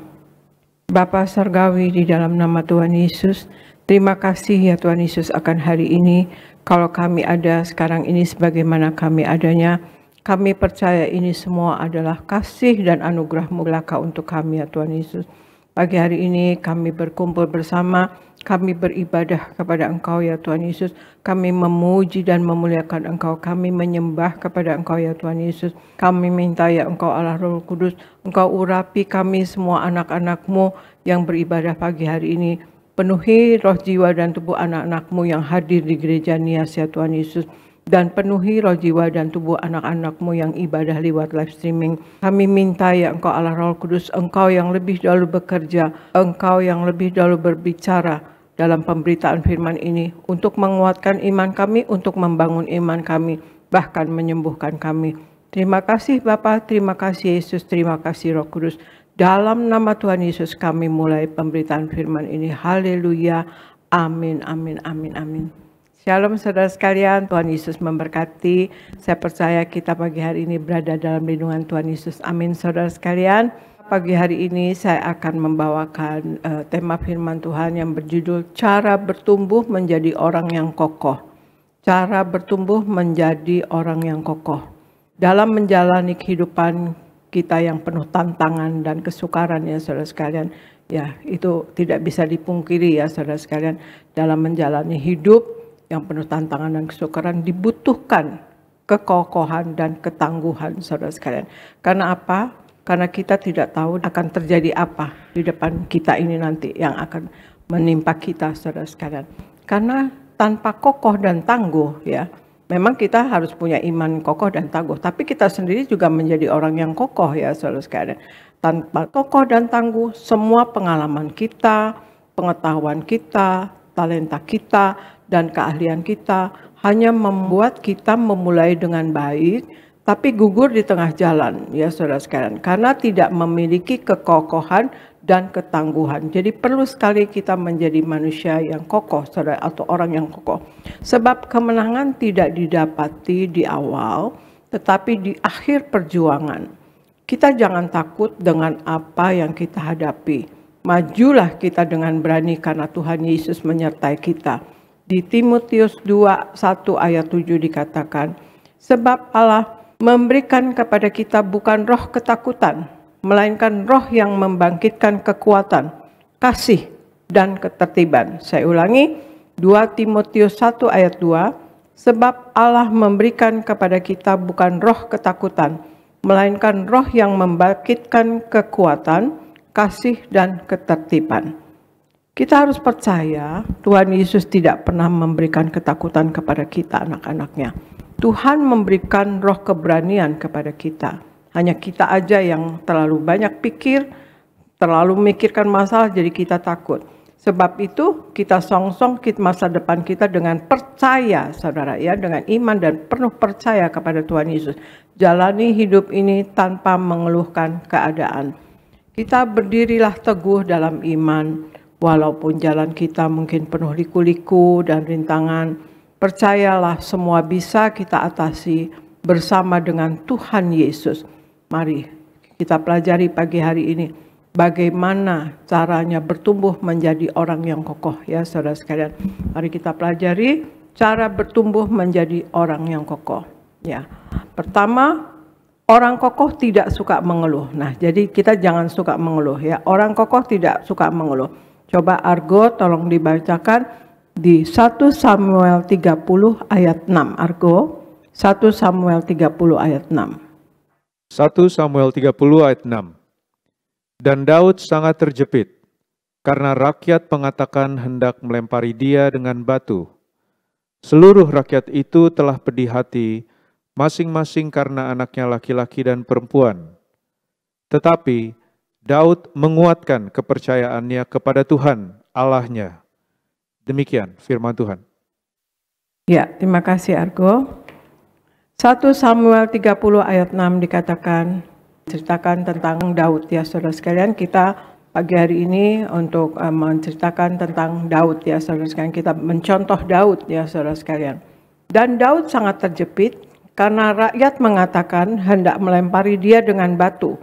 S4: Bapa Surgawi, di dalam nama Tuhan Yesus, terima kasih ya Tuhan Yesus akan hari ini. Kalau kami ada sekarang ini sebagaimana kami adanya, kami percaya ini semua adalah kasih dan anugerah-Mu belaka untuk kami ya Tuhan Yesus. Pagi hari ini kami berkumpul bersama, kami beribadah kepada Engkau ya Tuhan Yesus. Kami memuji dan memuliakan Engkau, kami menyembah kepada Engkau ya Tuhan Yesus. Kami minta ya Engkau Allah Roh Kudus, Engkau urapi kami semua anak-anak-Mu yang beribadah pagi hari ini. Penuhi roh, jiwa, dan tubuh anak-anak-Mu yang hadir di gereja Nias ya Tuhan Yesus. Dan penuhi roh, jiwa, dan tubuh anak-anak-Mu yang ibadah lewat live streaming. Kami minta ya Engkau Allah Roh Kudus, Engkau yang lebih dahulu bekerja, Engkau yang lebih dahulu berbicara dalam pemberitaan firman ini, untuk menguatkan iman kami, untuk membangun iman kami, bahkan menyembuhkan kami. Terima kasih Bapa, terima kasih Yesus, terima kasih Roh Kudus. Dalam nama Tuhan Yesus kami mulai pemberitaan firman ini. Haleluya. Amin, amin, amin, amin. Shalom saudara sekalian, Tuhan Yesus memberkati. Saya percaya kita pagi hari ini berada dalam lindungan Tuhan Yesus. Amin saudara sekalian. Pagi hari ini saya akan membawakan tema firman Tuhan yang berjudul Cara Bertumbuh Menjadi Orang yang Kokoh. Cara bertumbuh menjadi orang yang kokoh. Dalam menjalani kehidupan kita yang penuh tantangan dan kesukaran ya saudara sekalian. Ya, itu tidak bisa dipungkiri ya saudara sekalian. Dalam menjalani hidup yang penuh tantangan dan kesukaran dibutuhkan kekokohan dan ketangguhan saudara sekalian. Karena apa? Karena kita tidak tahu akan terjadi apa di depan kita ini nanti yang akan menimpa kita saudara sekalian. Karena tanpa kokoh dan tangguh ya, memang kita harus punya iman kokoh dan tangguh. Tapi kita sendiri juga menjadi orang yang kokoh ya saudara sekalian. Tanpa kokoh dan tangguh, semua pengalaman kita, pengetahuan kita, talenta kita, dan keahlian kita hanya membuat kita memulai dengan baik, tapi gugur di tengah jalan ya saudara sekalian. Karena tidak memiliki kekokohan dan ketangguhan. Jadi perlu sekali kita menjadi manusia yang kokoh saudara, atau orang yang kokoh. Sebab kemenangan tidak didapati di awal, tetapi di akhir perjuangan. Kita jangan takut dengan apa yang kita hadapi. Majulah kita dengan berani karena Tuhan Yesus menyertai kita. Di Timotius 2:1 ayat 7 dikatakan, sebab Allah memberikan kepada kita bukan roh ketakutan, melainkan roh yang membangkitkan kekuatan, kasih, dan ketertiban. Saya ulangi, 2 Timotius 1 ayat 2, sebab Allah memberikan kepada kita bukan roh ketakutan, melainkan roh yang membangkitkan kekuatan, kasih, dan ketertiban. Kita harus percaya Tuhan Yesus tidak pernah memberikan ketakutan kepada kita anak-anaknya. Tuhan memberikan roh keberanian kepada kita. Hanya kita aja yang terlalu banyak pikir, terlalu memikirkan masalah jadi kita takut. Sebab itu kita songsong masa depan kita dengan percaya saudara ya, dengan iman dan penuh percaya kepada Tuhan Yesus. Jalani hidup ini tanpa mengeluhkan keadaan. Kita berdirilah teguh dalam iman. Walaupun jalan kita mungkin penuh liku-liku dan rintangan, percayalah semua bisa kita atasi bersama dengan Tuhan Yesus. Mari kita pelajari pagi hari ini bagaimana caranya bertumbuh menjadi orang yang kokoh ya saudara sekalian. Mari kita pelajari cara bertumbuh menjadi orang yang kokoh. Ya, pertama, orang kokoh tidak suka mengeluh. Nah, jadi kita jangan suka mengeluh ya. Orang kokoh tidak suka mengeluh. Coba Argo tolong dibacakan di 1 Samuel 30 ayat 6. Argo, 1 Samuel 30 ayat 6.
S5: 1 Samuel 30 ayat 6. Dan Daud sangat terjepit, karena rakyat mengatakan hendak melempari dia dengan batu. Seluruh rakyat itu telah pedih hati, masing-masing karena anaknya laki-laki dan perempuan. Tetapi Daud menguatkan kepercayaannya kepada Tuhan Allahnya. Demikian firman Tuhan.
S4: Ya, terima kasih Argo. 1 Samuel 30 ayat 6 dikatakan, ceritakan tentang Daud ya saudara sekalian. Kita pagi hari ini untuk menceritakan tentang Daud ya saudara sekalian. Kita mencontoh Daud ya saudara sekalian. Dan Daud sangat terjepit karena rakyat mengatakan hendak melempari dia dengan batu.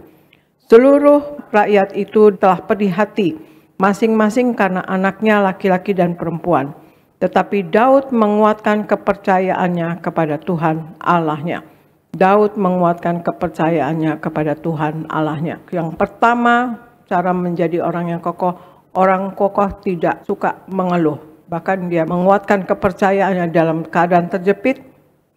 S4: Seluruh rakyat itu telah pedih hati, masing-masing karena anaknya laki-laki dan perempuan. Tetapi Daud menguatkan kepercayaannya kepada Tuhan Allahnya. Daud menguatkan kepercayaannya kepada Tuhan Allahnya. Yang pertama, cara menjadi orang yang kokoh. Orang kokoh tidak suka mengeluh. Bahkan dia menguatkan kepercayaannya dalam keadaan terjepit.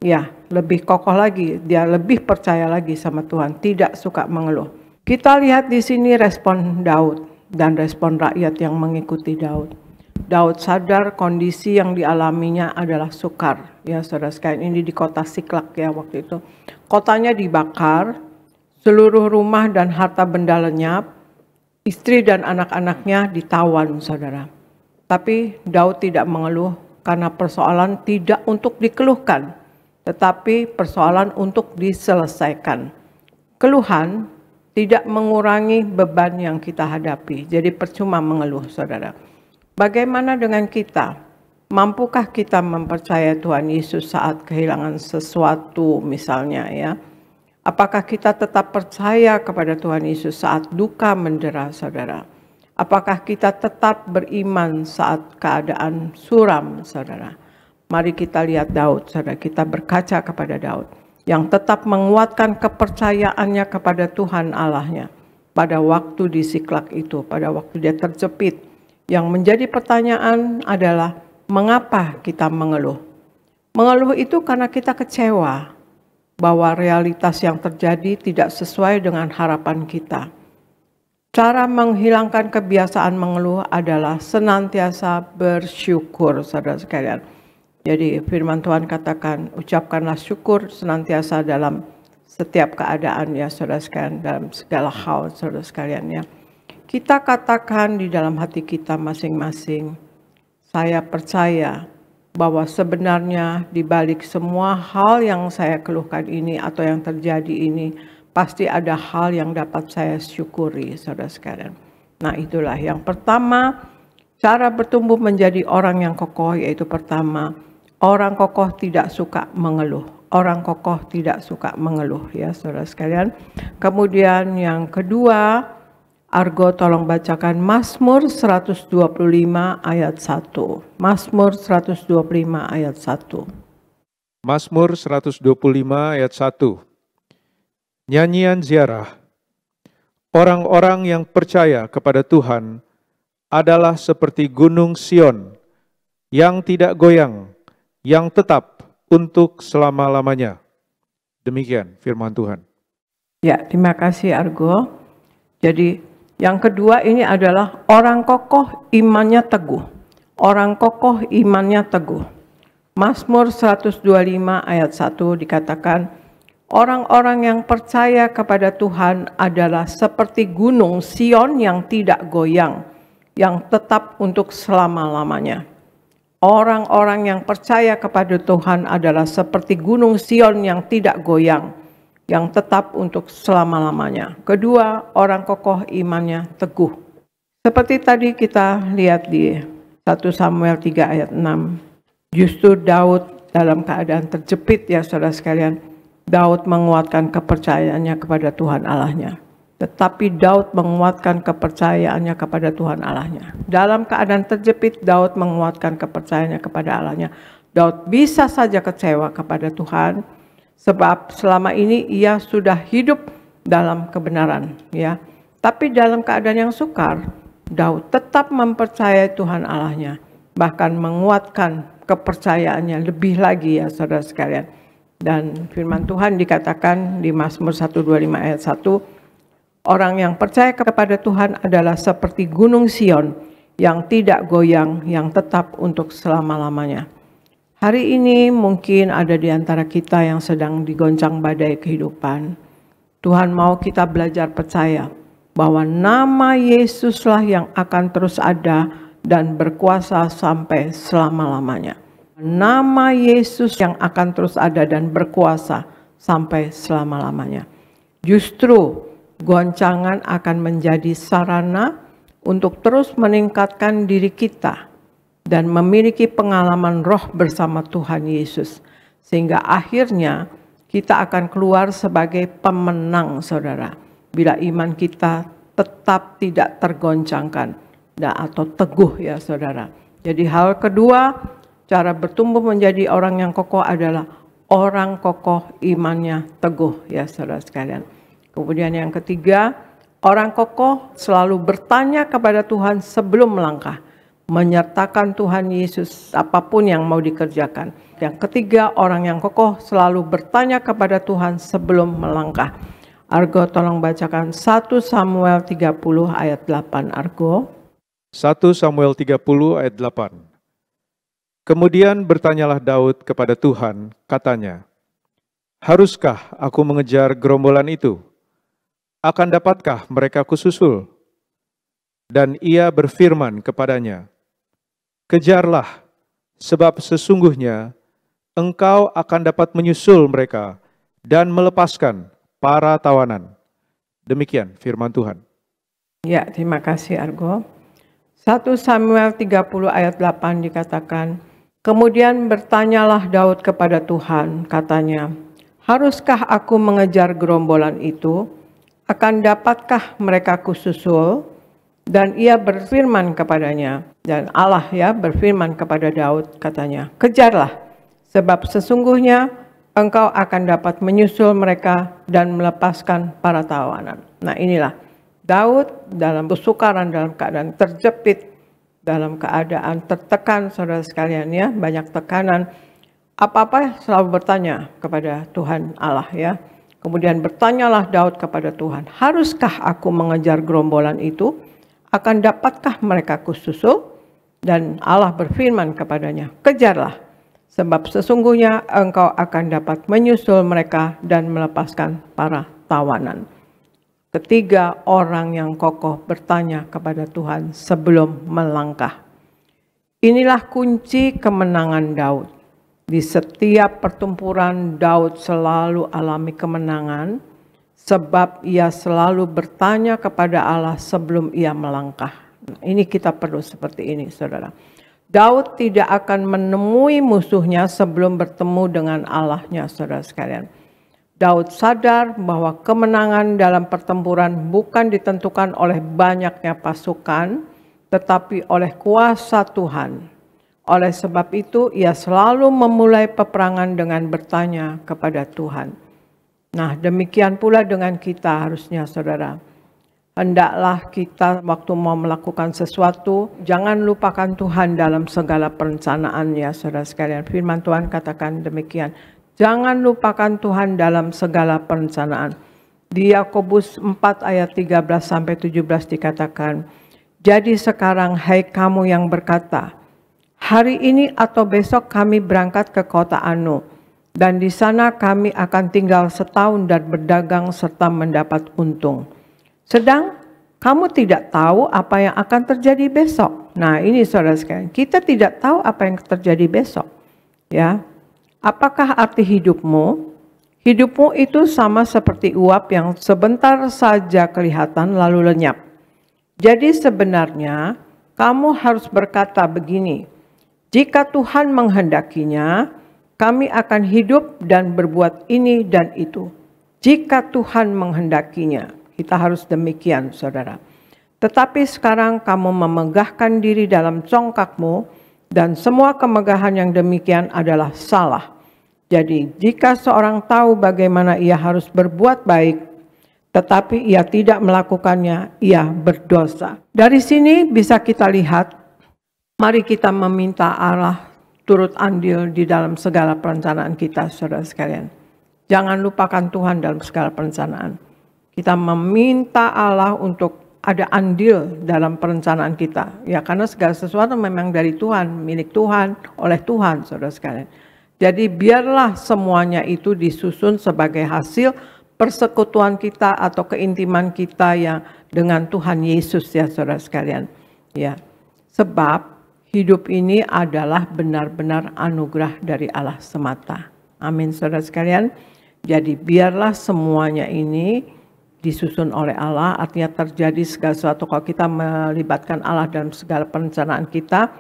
S4: Ya, lebih kokoh lagi. Dia lebih percaya lagi sama Tuhan. Tidak suka mengeluh. Kita lihat di sini respon Daud dan respon rakyat yang mengikuti Daud. Daud sadar kondisi yang dialaminya adalah sukar. Ya saudara sekalian, ini di kota Siklak ya waktu itu. Kotanya dibakar, seluruh rumah dan harta benda lenyap, istri dan anak-anaknya ditawan saudara. Tapi Daud tidak mengeluh karena persoalan tidak untuk dikeluhkan, tetapi persoalan untuk diselesaikan. Keluhan tidak mengurangi beban yang kita hadapi. Jadi percuma mengeluh saudara. Bagaimana dengan kita? Mampukah kita mempercayai Tuhan Yesus saat kehilangan sesuatu misalnya ya? Apakah kita tetap percaya kepada Tuhan Yesus saat duka mendera saudara? Apakah kita tetap beriman saat keadaan suram saudara? Mari kita lihat Daud saudara, kita berkaca kepada Daud yang tetap menguatkan kepercayaannya kepada Tuhan Allahnya pada waktu di Siklak itu, pada waktu dia terjepit. Yang menjadi pertanyaan adalah mengapa kita mengeluh? Mengeluh itu karena kita kecewa bahwa realitas yang terjadi tidak sesuai dengan harapan kita. Cara menghilangkan kebiasaan mengeluh adalah senantiasa bersyukur saudara sekalian. Jadi firman Tuhan katakan, ucapkanlah syukur senantiasa dalam setiap keadaan ya saudara sekalian, dalam segala hal saudara sekalian ya. Kita katakan di dalam hati kita masing-masing, saya percaya bahwa sebenarnya di balik semua hal yang saya keluhkan ini atau yang terjadi ini, pasti ada hal yang dapat saya syukuri saudara sekalian. Nah itulah yang pertama, cara bertumbuh menjadi orang yang kokoh yaitu pertama, orang kokoh tidak suka mengeluh. Orang kokoh tidak suka mengeluh ya saudara sekalian. Kemudian yang kedua, Argo tolong bacakan Mazmur 125 ayat 1. Mazmur 125 ayat 1.
S5: Mazmur 125 ayat 1. Nyanyian ziarah. Orang-orang yang percaya kepada Tuhan adalah seperti gunung Sion yang tidak goyang, yang tetap untuk selama-lamanya. Demikian firman Tuhan.
S4: Ya, terima kasih Argo. Jadi yang kedua ini adalah orang kokoh imannya teguh. Orang kokoh imannya teguh. Mazmur 125 ayat 1 dikatakan, orang-orang yang percaya kepada Tuhan adalah seperti gunung Sion yang tidak goyang, yang tetap untuk selama-lamanya. Orang-orang yang percaya kepada Tuhan adalah seperti gunung Sion yang tidak goyang, yang tetap untuk selama-lamanya. Kedua, orang kokoh imannya teguh. Seperti tadi kita lihat di 1 Samuel 3 ayat 6. Justru Daud dalam keadaan terjepit ya saudara sekalian. Daud menguatkan kepercayaannya kepada Tuhan Allahnya. Tetapi Daud menguatkan kepercayaannya kepada Tuhan Allahnya. Dalam keadaan terjepit, Daud menguatkan kepercayaannya kepada Allahnya. Daud bisa saja kecewa kepada Tuhan, sebab selama ini ia sudah hidup dalam kebenaran. Ya. Tapi dalam keadaan yang sukar, Daud tetap mempercayai Tuhan Allahnya. Bahkan menguatkan kepercayaannya lebih lagi ya saudara sekalian. Dan firman Tuhan dikatakan di Mazmur 125 ayat 1, Orang yang percaya kepada Tuhan adalah seperti gunung Sion yang tidak goyang, yang tetap untuk selama-lamanya. Hari ini mungkin ada di antara kita yang sedang digoncang badai kehidupan. Tuhan mau kita belajar percaya bahwa nama Yesuslah yang akan terus ada dan berkuasa sampai selama-lamanya. Nama Yesus yang akan terus ada dan berkuasa sampai selama-lamanya. Justru goncangan akan menjadi sarana untuk terus meningkatkan diri kita dan memiliki pengalaman roh bersama Tuhan Yesus. Sehingga akhirnya kita akan keluar sebagai pemenang, saudara. Bila iman kita tetap tidak tergoncangkan atau teguh, ya saudara. Jadi hal kedua, cara bertumbuh menjadi orang yang kokoh adalah orang kokoh imannya teguh, ya saudara sekalian. Kemudian yang ketiga, orang kokoh selalu bertanya kepada Tuhan sebelum melangkah, menyertakan Tuhan Yesus apapun yang mau dikerjakan. Yang ketiga, orang yang kokoh selalu bertanya kepada Tuhan sebelum melangkah. Argo tolong bacakan 1 Samuel 30 ayat 8, Argo.
S5: 1 Samuel 30 ayat 8. Kemudian bertanyalah Daud kepada Tuhan, katanya, haruskah aku mengejar gerombolan itu? Akan dapatkah mereka kususul? Dan ia berfirman kepadanya, kejarlah, sebab sesungguhnya engkau akan dapat menyusul mereka dan melepaskan para tawanan. Demikian firman Tuhan.
S4: Ya, terima kasih Argo. 1 Samuel 30 ayat 8 dikatakan, kemudian bertanyalah Daud kepada Tuhan, katanya, haruskah aku mengejar gerombolan itu? Akan dapatkah mereka kususul? Dan ia berfirman kepadanya, dan Allah ya berfirman kepada Daud, katanya, kejarlah, sebab sesungguhnya engkau akan dapat menyusul mereka dan melepaskan para tawanan. Nah inilah, Daud dalam kesukaran, dalam keadaan terjepit, dalam keadaan tertekan, saudara sekalian ya, banyak tekanan. Apa-apa selalu bertanya kepada Tuhan Allah ya. Kemudian bertanyalah Daud kepada Tuhan, haruskah aku mengejar gerombolan itu? Akan dapatkah mereka kususul? Dan Allah berfirman kepadanya, kejarlah, sebab sesungguhnya engkau akan dapat menyusul mereka dan melepaskan para tawanan. Ketiga, orang yang kokoh bertanya kepada Tuhan sebelum melangkah. Inilah kunci kemenangan Daud. Di setiap pertempuran Daud selalu alami kemenangan, sebab ia selalu bertanya kepada Allah sebelum ia melangkah. Ini kita perlu seperti ini, saudara. Daud tidak akan menemui musuhnya sebelum bertemu dengan Allahnya, saudara sekalian. Daud sadar bahwa kemenangan dalam pertempuran bukan ditentukan oleh banyaknya pasukan, tetapi oleh kuasa Tuhan. Oleh sebab itu, ia selalu memulai peperangan dengan bertanya kepada Tuhan. Nah, demikian pula dengan kita harusnya, saudara. Hendaklah kita waktu mau melakukan sesuatu, jangan lupakan Tuhan dalam segala perencanaannya, saudara sekalian. Firman Tuhan katakan demikian. Jangan lupakan Tuhan dalam segala perencanaan. Di Yakobus 4 ayat 13-17 dikatakan, jadi sekarang hai kamu yang berkata, hari ini atau besok kami berangkat ke kota Anu, dan di sana kami akan tinggal setahun dan berdagang serta mendapat untung. Sedang kamu tidak tahu apa yang akan terjadi besok. Nah ini saudara sekalian, kita tidak tahu apa yang terjadi besok. Ya, apakah arti hidupmu? Hidupmu itu sama seperti uap yang sebentar saja kelihatan lalu lenyap. Jadi sebenarnya kamu harus berkata begini, jika Tuhan menghendakinya, kami akan hidup dan berbuat ini dan itu. Jika Tuhan menghendakinya, kita harus demikian, saudara. Tetapi sekarang kamu memegahkan diri dalam congkakmu, dan semua kemegahan yang demikian adalah salah. Jadi, jika seorang tahu bagaimana ia harus berbuat baik, tetapi ia tidak melakukannya, ia berdosa. Dari sini bisa kita lihat, mari kita meminta Allah turut andil di dalam segala perencanaan kita, saudara sekalian. Jangan lupakan Tuhan dalam segala perencanaan. Kita meminta Allah untuk ada andil dalam perencanaan kita. Ya, karena segala sesuatu memang dari Tuhan, milik Tuhan, oleh Tuhan, saudara sekalian. Jadi biarlah semuanya itu disusun sebagai hasil persekutuan kita atau keintiman kita yang dengan Tuhan Yesus, ya saudara sekalian. Ya, sebab hidup ini adalah benar-benar anugerah dari Allah semata. Amin, saudara sekalian. Jadi biarlah semuanya ini disusun oleh Allah, artinya terjadi segala sesuatu kalau kita melibatkan Allah dalam segala perencanaan kita,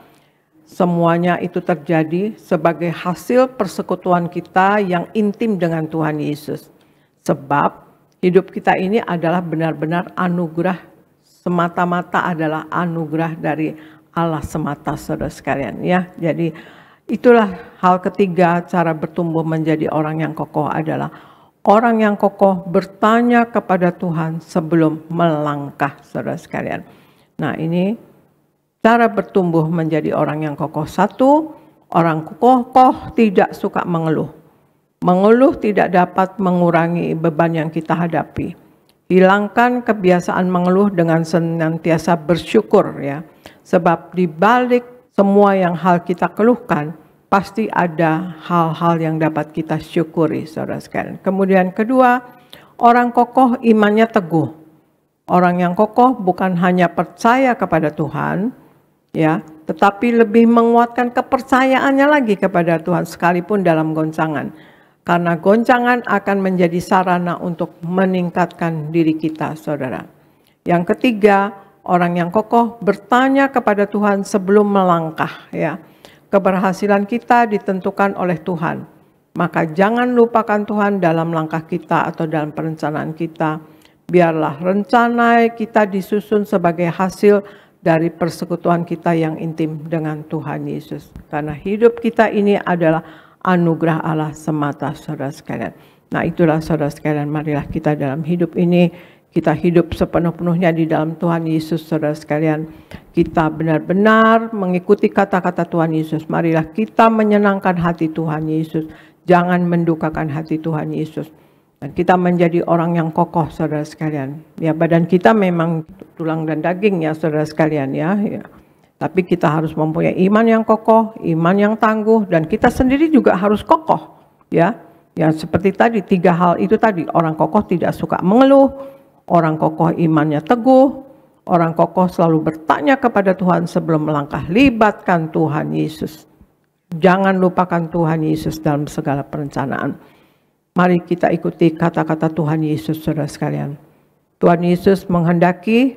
S4: semuanya itu terjadi sebagai hasil persekutuan kita yang intim dengan Tuhan Yesus. Sebab hidup kita ini adalah benar-benar anugerah, semata-mata adalah anugerah dari Allah semata, saudara sekalian, ya. Jadi itulah hal ketiga cara bertumbuh menjadi orang yang kokoh adalah orang yang kokoh bertanya kepada Tuhan sebelum melangkah, saudara sekalian. Nah, ini cara bertumbuh menjadi orang yang kokoh. Satu, orang kokoh tidak suka mengeluh. Mengeluh tidak dapat mengurangi beban yang kita hadapi. Hilangkan kebiasaan mengeluh dengan senantiasa bersyukur, ya. Sebab di balik semua yang hal kita keluhkan, pasti ada hal-hal yang dapat kita syukuri, saudara sekalian. Kemudian kedua, orang kokoh imannya teguh. Orang yang kokoh bukan hanya percaya kepada Tuhan, ya, tetapi lebih menguatkan kepercayaannya lagi kepada Tuhan sekalipun dalam goncangan. Karena goncangan akan menjadi sarana untuk meningkatkan diri kita, saudara. Yang ketiga, orang yang kokoh bertanya kepada Tuhan sebelum melangkah, ya. Keberhasilan kita ditentukan oleh Tuhan. Maka jangan lupakan Tuhan dalam langkah kita atau dalam perencanaan kita. Biarlah rencana kita disusun sebagai hasil dari persekutuan kita yang intim dengan Tuhan Yesus. Karena hidup kita ini adalah anugerah Allah semata, saudara sekalian. Nah, itulah saudara sekalian, marilah kita dalam hidup ini kita hidup sepenuh-penuhnya di dalam Tuhan Yesus, saudara sekalian. Kita benar-benar mengikuti kata-kata Tuhan Yesus. Marilah kita menyenangkan hati Tuhan Yesus. Jangan mendukakan hati Tuhan Yesus. Dan kita menjadi orang yang kokoh, saudara sekalian. Ya, badan kita memang tulang dan daging, ya saudara sekalian, ya. Tapi kita harus mempunyai iman yang kokoh, iman yang tangguh, dan kita sendiri juga harus kokoh, ya. Ya, seperti tadi, 3 hal itu tadi. Orang kokoh tidak suka mengeluh. Orang kokoh imannya teguh, orang kokoh selalu bertanya kepada Tuhan sebelum melangkah. Libatkan Tuhan Yesus. Jangan lupakan Tuhan Yesus dalam segala perencanaan. Mari kita ikuti kata-kata Tuhan Yesus, saudara sekalian. Tuhan Yesus menghendaki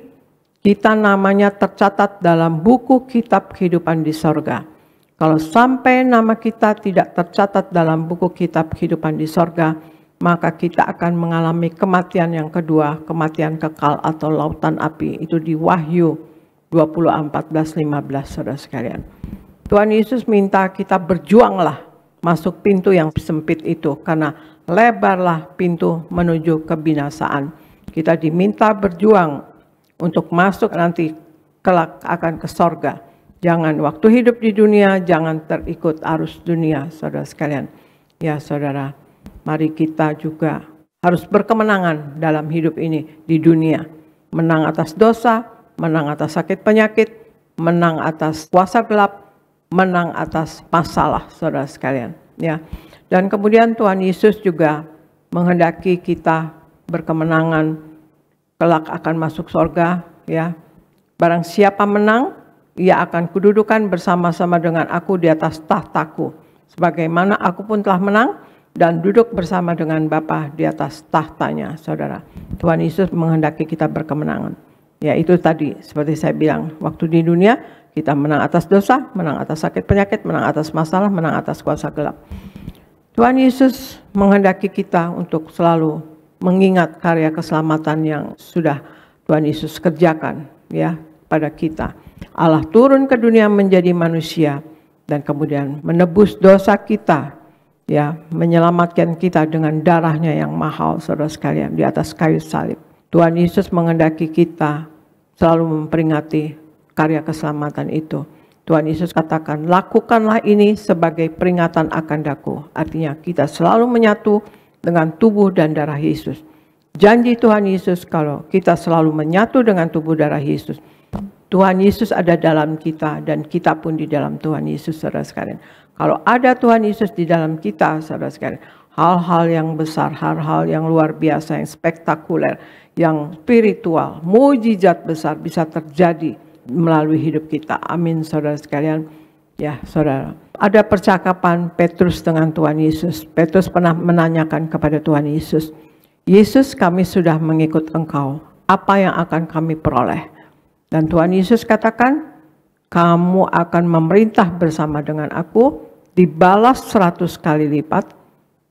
S4: kita namanya tercatat dalam buku kitab kehidupan di sorga. Kalau sampai nama kita tidak tercatat dalam buku kitab kehidupan di sorga, maka kita akan mengalami kematian yang kedua, kematian kekal atau lautan api. Itu di Wahyu 20:14-15, saudara sekalian. Tuhan Yesus minta kita berjuanglah masuk pintu yang sempit itu, karena lebarlah pintu menuju kebinasaan. Kita diminta berjuang untuk masuk nanti kelak akan ke sorga. Jangan waktu hidup di dunia, jangan terikut arus dunia, saudara sekalian. Ya saudara, mari kita juga harus berkemenangan dalam hidup ini di dunia. Menang atas dosa, menang atas sakit penyakit, menang atas kuasa gelap, menang atas masalah, saudara sekalian. Ya. Dan kemudian Tuhan Yesus juga menghendaki kita berkemenangan kelak akan masuk surga. Ya. Barang siapa menang, ia akan kududukan bersama-sama dengan aku di atas tahtaku. Sebagaimana aku pun telah menang dan duduk bersama dengan Bapa di atas tahtanya, saudara. Tuhan Yesus menghendaki kita berkemenangan. Ya, itu tadi seperti saya bilang, waktu di dunia kita menang atas dosa, menang atas sakit penyakit, menang atas masalah, menang atas kuasa gelap. Tuhan Yesus menghendaki kita untuk selalu mengingat karya keselamatan yang sudah Tuhan Yesus kerjakan, ya, pada kita. Allah turun ke dunia menjadi manusia dan kemudian menebus dosa kita, ya, menyelamatkan kita dengan darahnya yang mahal, saudara sekalian, di atas kayu salib. Tuhan Yesus menghendaki kita selalu memperingati karya keselamatan itu. Tuhan Yesus katakan, lakukanlah ini sebagai peringatan akan daku. Artinya kita selalu menyatu dengan tubuh dan darah Yesus. Janji Tuhan Yesus kalau kita selalu menyatu dengan tubuh darah Yesus. Tuhan Yesus ada dalam kita dan kita pun di dalam Tuhan Yesus, saudara sekalian. Kalau ada Tuhan Yesus di dalam kita, saudara sekalian, hal-hal yang besar, hal-hal yang luar biasa, yang spektakuler, yang spiritual, mujizat besar bisa terjadi melalui hidup kita. Amin, saudara sekalian. Ya, saudara. Ada percakapan Petrus dengan Tuhan Yesus. Petrus pernah menanyakan kepada Tuhan Yesus, Yesus, kami sudah mengikut Engkau. Apa yang akan kami peroleh? Dan Tuhan Yesus katakan, kamu akan memerintah bersama dengan aku, dibalas 100 kali lipat,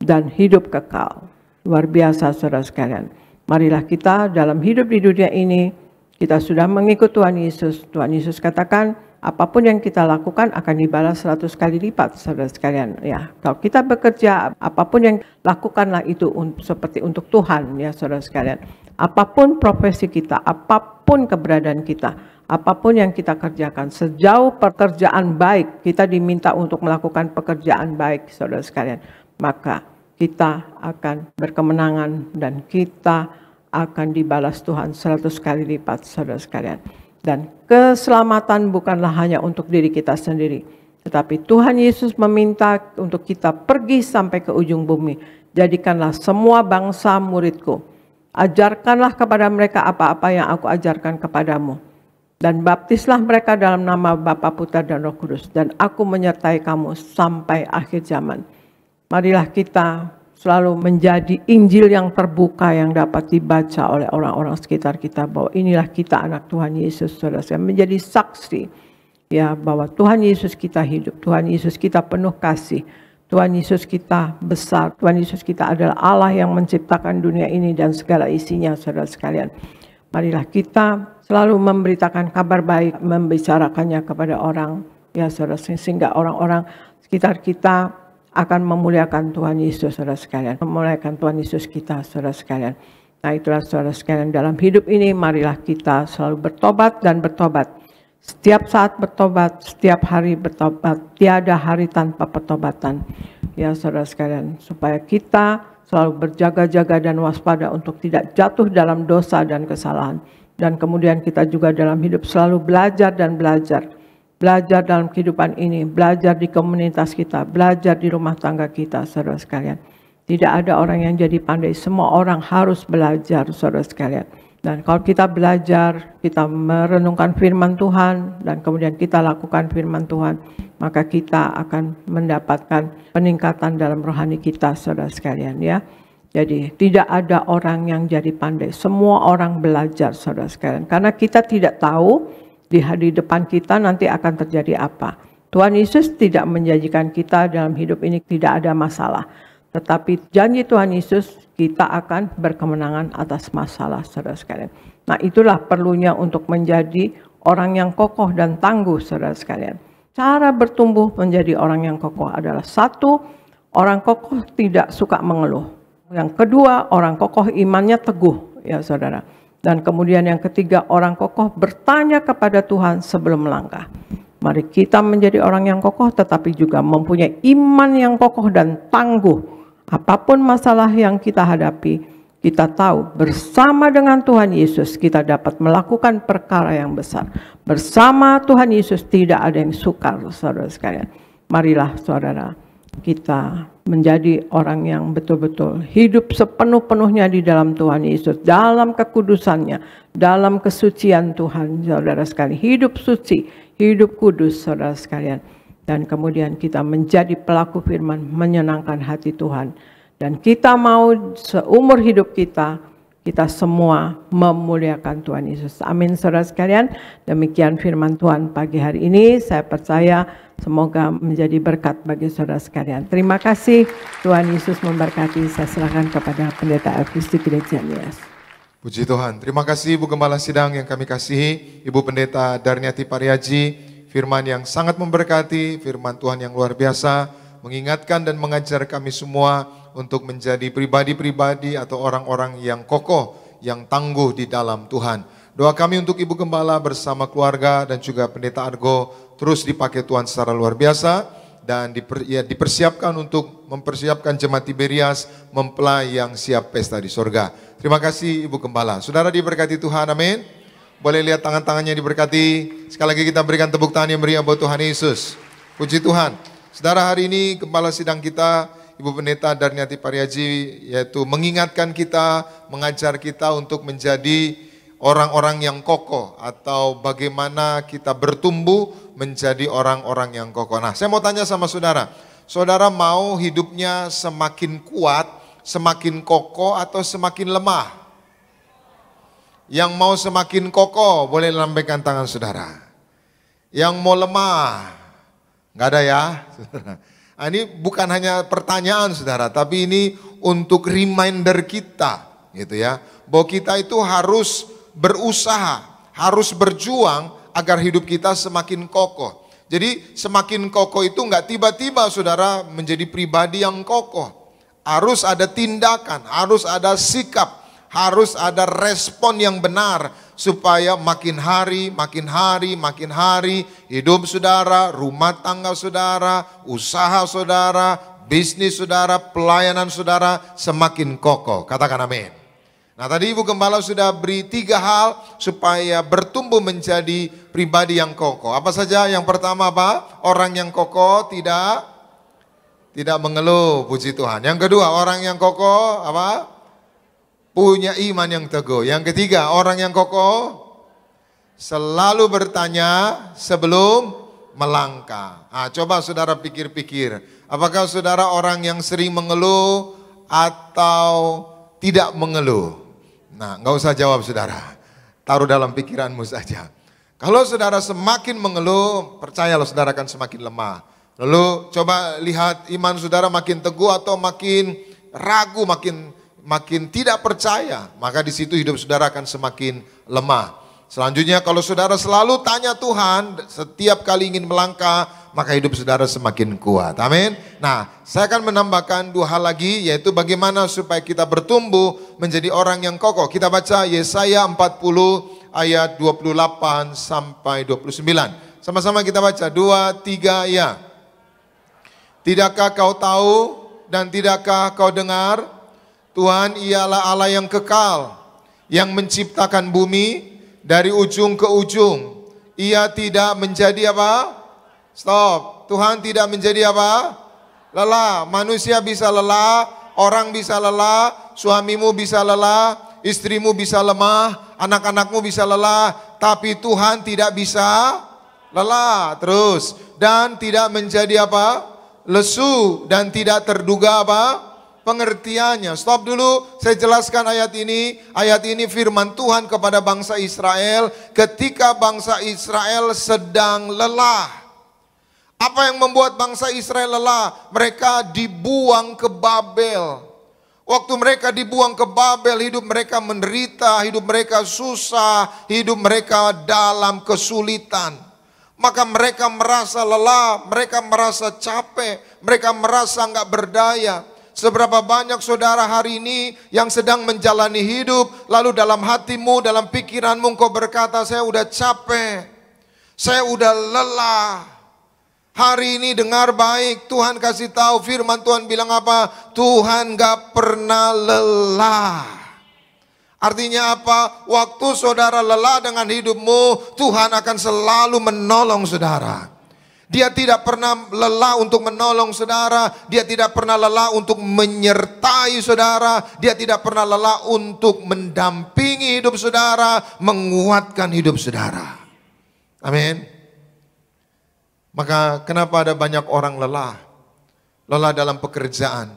S4: dan hidup kekal. Luar biasa, saudara sekalian. Marilah kita dalam hidup di dunia ini, kita sudah mengikut Tuhan Yesus. Tuhan Yesus katakan, apapun yang kita lakukan akan dibalas 100 kali lipat, saudara sekalian. Ya, kalau kita bekerja, apapun yang lakukanlah itu seperti untuk Tuhan, ya saudara sekalian. Apapun profesi kita, apapun keberadaan kita, apapun yang kita kerjakan, sejauh pekerjaan baik, kita diminta untuk melakukan pekerjaan baik, saudara sekalian. Maka kita akan berkemenangan dan kita akan dibalas Tuhan 100 kali lipat, saudara sekalian. Dan keselamatan bukanlah hanya untuk diri kita sendiri, tetapi Tuhan Yesus meminta untuk kita pergi sampai ke ujung bumi. Jadikanlah semua bangsa muridku. Ajarkanlah kepada mereka apa-apa yang aku ajarkan kepadamu. Dan baptislah mereka dalam nama Bapa, Putra, dan Roh Kudus. Dan aku menyertai kamu sampai akhir zaman. Marilah kita selalu menjadi Injil yang terbuka yang dapat dibaca oleh orang-orang sekitar kita, bahwa inilah kita anak Tuhan Yesus, saudara. Menjadi saksi ya bahwa Tuhan Yesus kita hidup, Tuhan Yesus kita penuh kasih, Tuhan Yesus kita besar, Tuhan Yesus kita adalah Allah yang menciptakan dunia ini dan segala isinya, saudara sekalian. Marilah kita selalu memberitakan kabar baik, membicarakannya kepada orang, ya saudara, sehingga orang-orang sekitar kita akan memuliakan Tuhan Yesus, saudara sekalian. Memuliakan Tuhan Yesus kita, saudara sekalian. Nah itulah saudara sekalian, dalam hidup ini marilah kita selalu bertobat dan bertobat. Setiap saat bertobat, setiap hari bertobat, tiada hari tanpa pertobatan. Ya saudara sekalian, supaya kita selalu berjaga-jaga dan waspada untuk tidak jatuh dalam dosa dan kesalahan. Dan kemudian kita juga dalam hidup selalu belajar dan belajar. Belajar dalam kehidupan ini, belajar di komunitas kita, belajar di rumah tangga kita, saudara sekalian. Tidak ada orang yang jadi pandai, semua orang harus belajar, saudara sekalian. Dan kalau kita belajar, kita merenungkan firman Tuhan, dan kemudian kita lakukan firman Tuhan, maka kita akan mendapatkan peningkatan dalam rohani kita, saudara sekalian ya. Jadi tidak ada orang yang jadi pandai, semua orang belajar, saudara sekalian. Karena kita tidak tahu di depan kita nanti akan terjadi apa. Tuhan Yesus tidak menjanjikan kita dalam hidup ini tidak ada masalah. Tetapi janji Tuhan Yesus kita akan berkemenangan atas masalah, saudara sekalian. Nah itulah perlunya untuk menjadi orang yang kokoh dan tangguh, saudara sekalian. Cara bertumbuh menjadi orang yang kokoh adalah satu, orang kokoh tidak suka mengeluh. Yang kedua, orang kokoh imannya teguh, ya saudara. Dan kemudian yang ketiga, orang kokoh bertanya kepada Tuhan sebelum melangkah. Mari kita menjadi orang yang kokoh tetapi juga mempunyai iman yang kokoh dan tangguh. Apapun masalah yang kita hadapi, kita tahu bersama dengan Tuhan Yesus kita dapat melakukan perkara yang besar. Bersama Tuhan Yesus tidak ada yang sukar, saudara sekalian. Marilah saudara, kita menjadi orang yang betul-betul hidup sepenuh-penuhnya di dalam Tuhan Yesus, dalam kekudusannya, dalam kesucian Tuhan, saudara sekalian. Hidup suci, hidup kudus, saudara sekalian. Dan kemudian kita menjadi pelaku firman, menyenangkan hati Tuhan. Dan kita mau seumur hidup kita semua memuliakan Tuhan Yesus. Amin, saudara sekalian. Demikian firman Tuhan pagi hari ini. Saya percaya semoga menjadi berkat bagi saudara sekalian. Terima kasih, Tuhan Yesus memberkati. Saya serahkan kepada Pendeta Elvis di Gereja Nias.
S6: Puji Tuhan. Terima kasih Ibu Gembala Sidang yang kami kasihi, Ibu Pendeta Darniati Pariaji. Firman yang sangat memberkati, firman Tuhan yang luar biasa, mengingatkan dan mengajar kami semua untuk menjadi pribadi-pribadi atau orang-orang yang kokoh, yang tangguh di dalam Tuhan. Doa kami untuk Ibu Gembala bersama keluarga dan juga Pendeta Argo terus dipakai Tuhan secara luar biasa. dan dipersiapkan untuk mempersiapkan jemaat Tiberias mempelai yang siap pesta di sorga. Terima kasih Ibu Gembala. Saudara diberkati Tuhan, amin. Boleh lihat tangan-tangannya diberkati. Sekali lagi kita berikan tepuk tangan yang meriah buat Tuhan Yesus. Puji Tuhan. Saudara, hari ini Gembala Sidang kita, Ibu Pendeta Darniati Pariaji, yaitu mengingatkan kita, mengajar kita untuk menjadi orang-orang yang kokoh, atau bagaimana kita bertumbuh menjadi orang-orang yang kokoh. Nah, saya mau tanya sama saudara, saudara mau hidupnya semakin kuat, semakin kokoh, atau semakin lemah? Yang mau semakin kokoh, boleh lambaikan tangan saudara. Yang mau lemah, nggak ada ya, saudara. Nah, ini bukan hanya pertanyaan saudara, tapi ini untuk reminder kita, gitu ya, bahwa kita itu harus berusaha, harus berjuang agar hidup kita semakin kokoh. Jadi semakin kokoh itu nggak tiba-tiba saudara menjadi pribadi yang kokoh. Harus ada tindakan, harus ada sikap, harus ada respon yang benar supaya makin hari hidup saudara, rumah tangga saudara, usaha saudara, bisnis saudara, pelayanan saudara semakin kokoh. Katakan amin. Nah, tadi Ibu Gembala sudah beri 3 hal supaya bertumbuh menjadi pribadi yang kokoh. Apa saja? Yang pertama apa? Orang yang kokoh tidak mengeluh, puji Tuhan. Yang kedua, orang yang kokoh apa? Punya iman yang teguh. Yang ketiga, orang yang kokoh selalu bertanya sebelum melangkah. Nah, coba saudara pikir-pikir, apakah saudara orang yang sering mengeluh atau tidak mengeluh? Nah, nggak usah jawab saudara, taruh dalam pikiranmu saja. Kalau saudara semakin mengeluh, percayalah saudara akan semakin lemah. Lalu coba lihat iman saudara makin teguh atau makin ragu, makin tidak percaya, maka di situ hidup saudara akan semakin lemah. Selanjutnya, kalau saudara selalu tanya Tuhan setiap kali ingin melangkah, maka hidup saudara semakin kuat. Amin. Nah, saya akan menambahkan 2 hal lagi, yaitu bagaimana supaya kita bertumbuh menjadi orang yang kokoh. Kita baca Yesaya 40 ayat 28 sampai 29. Sama-sama kita baca, 2, 3 ya. Tidakkah kau tahu dan tidakkah kau dengar? Tuhan ialah Allah yang kekal, yang menciptakan bumi dari ujung ke ujung. Ia tidak menjadi apa? Stop. Tuhan tidak menjadi apa? Lelah. Manusia bisa lelah, orang bisa lelah, suamimu bisa lelah, istrimu bisa lemah, anak-anakmu bisa lelah, tapi Tuhan tidak bisa lelah. Terus, dan tidak menjadi apa? Lesu, dan tidak terduga apa? Pengertiannya. Stop dulu, saya jelaskan ayat ini. Ayat ini firman Tuhan kepada bangsa Israel ketika bangsa Israel sedang lelah. Apa yang membuat bangsa Israel lelah? Mereka dibuang ke Babel. Waktu mereka dibuang ke Babel, hidup mereka menderita, hidup mereka susah, hidup mereka dalam kesulitan. Maka mereka merasa lelah, mereka merasa capek, mereka merasa nggak berdaya. Seberapa banyak saudara hari ini yang sedang menjalani hidup, lalu dalam hatimu, dalam pikiranmu kau berkata, saya udah capek, saya udah lelah. Hari ini dengar baik, Tuhan kasih tahu, firman Tuhan bilang apa? Tuhan gak pernah lelah. Artinya apa? Waktu saudara lelah dengan hidupmu, Tuhan akan selalu menolong saudara. Dia tidak pernah lelah untuk menolong saudara. Dia tidak pernah lelah untuk menyertai saudara. Dia tidak pernah lelah untuk mendampingi hidup saudara, menguatkan hidup saudara. Amin. Maka kenapa ada banyak orang lelah? Lelah dalam pekerjaan.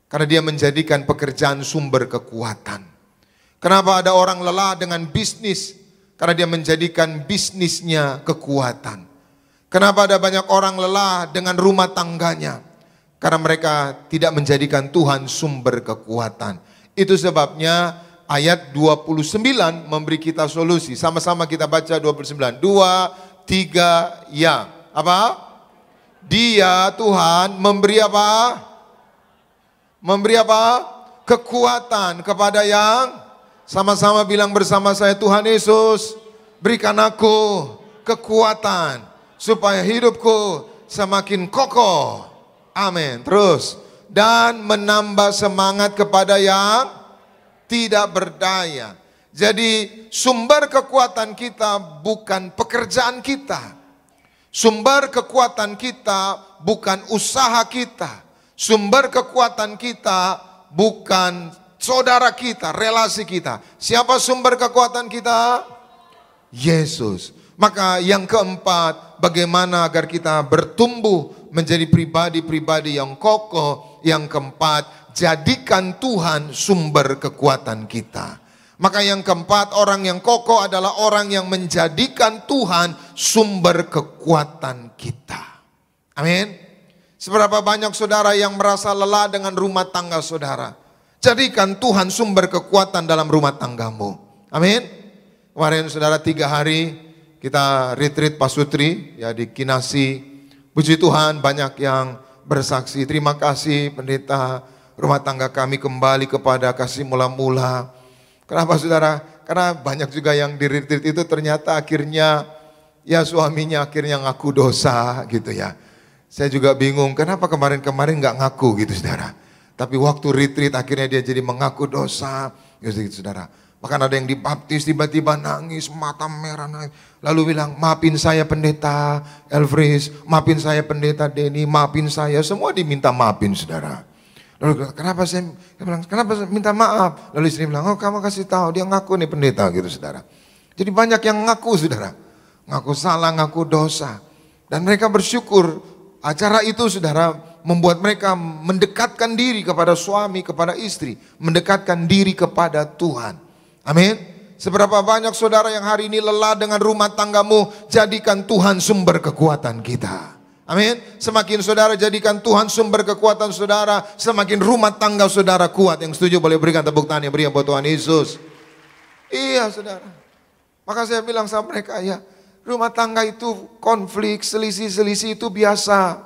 S6: Karena dia menjadikan pekerjaan sumber kekuatan. Kenapa ada orang lelah dengan bisnis? Karena dia menjadikan bisnisnya kekuatan. Kenapa ada banyak orang lelah dengan rumah tangganya? Karena mereka tidak menjadikan Tuhan sumber kekuatan. Itu sebabnya ayat 29 memberi kita solusi. Sama-sama kita baca 29. 2, 3, ya. Apa? Dia Tuhan memberi apa? Memberi apa? Kekuatan kepada yang, sama-sama bilang bersama saya, Tuhan Yesus, berikan aku kekuatan supaya hidupku semakin kokoh. Amin. Terus, dan menambah semangat kepada yang tidak berdaya. Jadi sumber kekuatan kita bukan pekerjaan kita. Sumber kekuatan kita bukan usaha kita. Sumber kekuatan kita bukan saudara kita, relasi kita. Siapa sumber kekuatan kita? Yesus. Maka yang keempat, bagaimana agar kita bertumbuh menjadi pribadi-pribadi yang kokoh. Yang keempat, jadikan Tuhan sumber kekuatan kita. Maka yang keempat, orang yang kokoh adalah orang yang menjadikan Tuhan sumber kekuatan kita. Amin. Seberapa banyak saudara yang merasa lelah dengan rumah tangga saudara? Jadikan Tuhan sumber kekuatan dalam rumah tanggamu. Amin. Kemarin saudara 3 hari kita retreat pasutri ya di Kinasi. Puji Tuhan banyak yang bersaksi. Terima kasih pendeta, rumah tangga kami kembali kepada kasih mula-mula. Kenapa saudara? Karena banyak juga yang di retreat itu ternyata akhirnya ya suaminya akhirnya ngaku dosa gitu ya. Saya juga bingung kenapa kemarin-kemarin nggak ngaku gitu saudara. Tapi waktu retreat akhirnya dia jadi mengaku dosa gitu saudara. Bahkan ada yang dibaptis tiba-tiba nangis, mata merah nangis. Lalu bilang, maafin saya pendeta Elfris, maafin saya pendeta Denny, maafin saya. Semua diminta maafin saudara. Lalu kenapa saya minta maaf? Lalu istri bilang, oh kamu kasih tahu, dia ngaku nih pendeta gitu saudara. Jadi banyak yang ngaku saudara. Ngaku salah, ngaku dosa. Dan mereka bersyukur acara itu saudara membuat mereka mendekatkan diri kepada suami, kepada istri. Mendekatkan diri kepada Tuhan. Amin. Seberapa banyak saudara yang hari ini lelah dengan rumah tanggamu, jadikan Tuhan sumber kekuatan kita. Amin. Semakin saudara jadikan Tuhan sumber kekuatan saudara, semakin rumah tangga saudara kuat. Yang setuju boleh berikan tepuk tangan yang meriah buat Tuhan Yesus. Iya saudara. Maka saya bilang sama mereka, ya rumah tangga itu konflik, selisih-selisih itu biasa.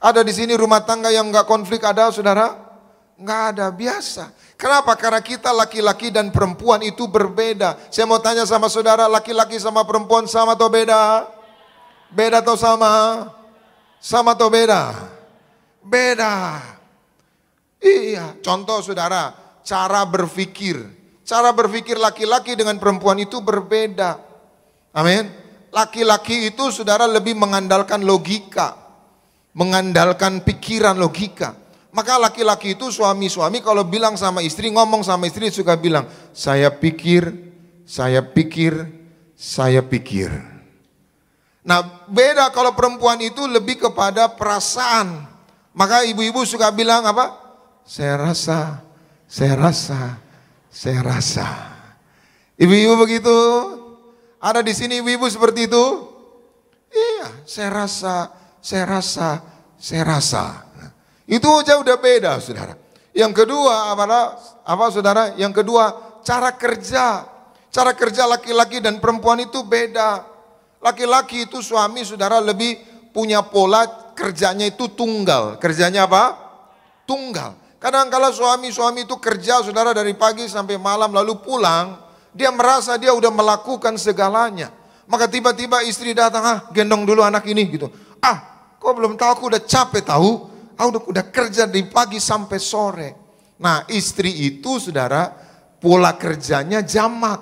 S6: Ada di sini rumah tangga yang enggak konflik ada saudara? Enggak ada, biasa. Kenapa? Karena kita laki-laki dan perempuan itu berbeda. Saya mau tanya sama saudara, laki-laki sama perempuan sama atau beda? Beda atau sama? Sama atau beda? Beda. Iya, contoh saudara, cara berpikir. Cara berpikir laki-laki dengan perempuan itu berbeda. Amin. Laki-laki itu saudara lebih mengandalkan logika. Mengandalkan pikiran logika. Maka laki-laki itu suami-suami kalau bilang sama istri, ngomong sama istri suka bilang, saya pikir, saya pikir, saya pikir. Nah beda kalau perempuan itu lebih kepada perasaan. Maka ibu-ibu suka bilang apa? Saya rasa, saya rasa, saya rasa. Ibu-ibu begitu? Ada di sini ibu-ibu seperti itu? Iya, saya rasa, saya rasa, saya rasa. Itu aja udah beda saudara. Yang kedua apa saudara? Yang kedua cara kerja. Cara kerja laki-laki dan perempuan itu beda. Laki-laki itu suami saudara lebih punya pola kerjanya itu tunggal. Kerjanya apa? Tunggal. Kadang-kala suami-suami itu kerja saudara dari pagi sampai malam lalu pulang. Dia merasa dia udah melakukan segalanya. Maka tiba-tiba istri datang, gendong dulu anak ini gitu. Kok belum tahu, aku udah capek tahu. Udah kerja dari pagi sampai sore. Nah istri itu saudara pola kerjanya jamak.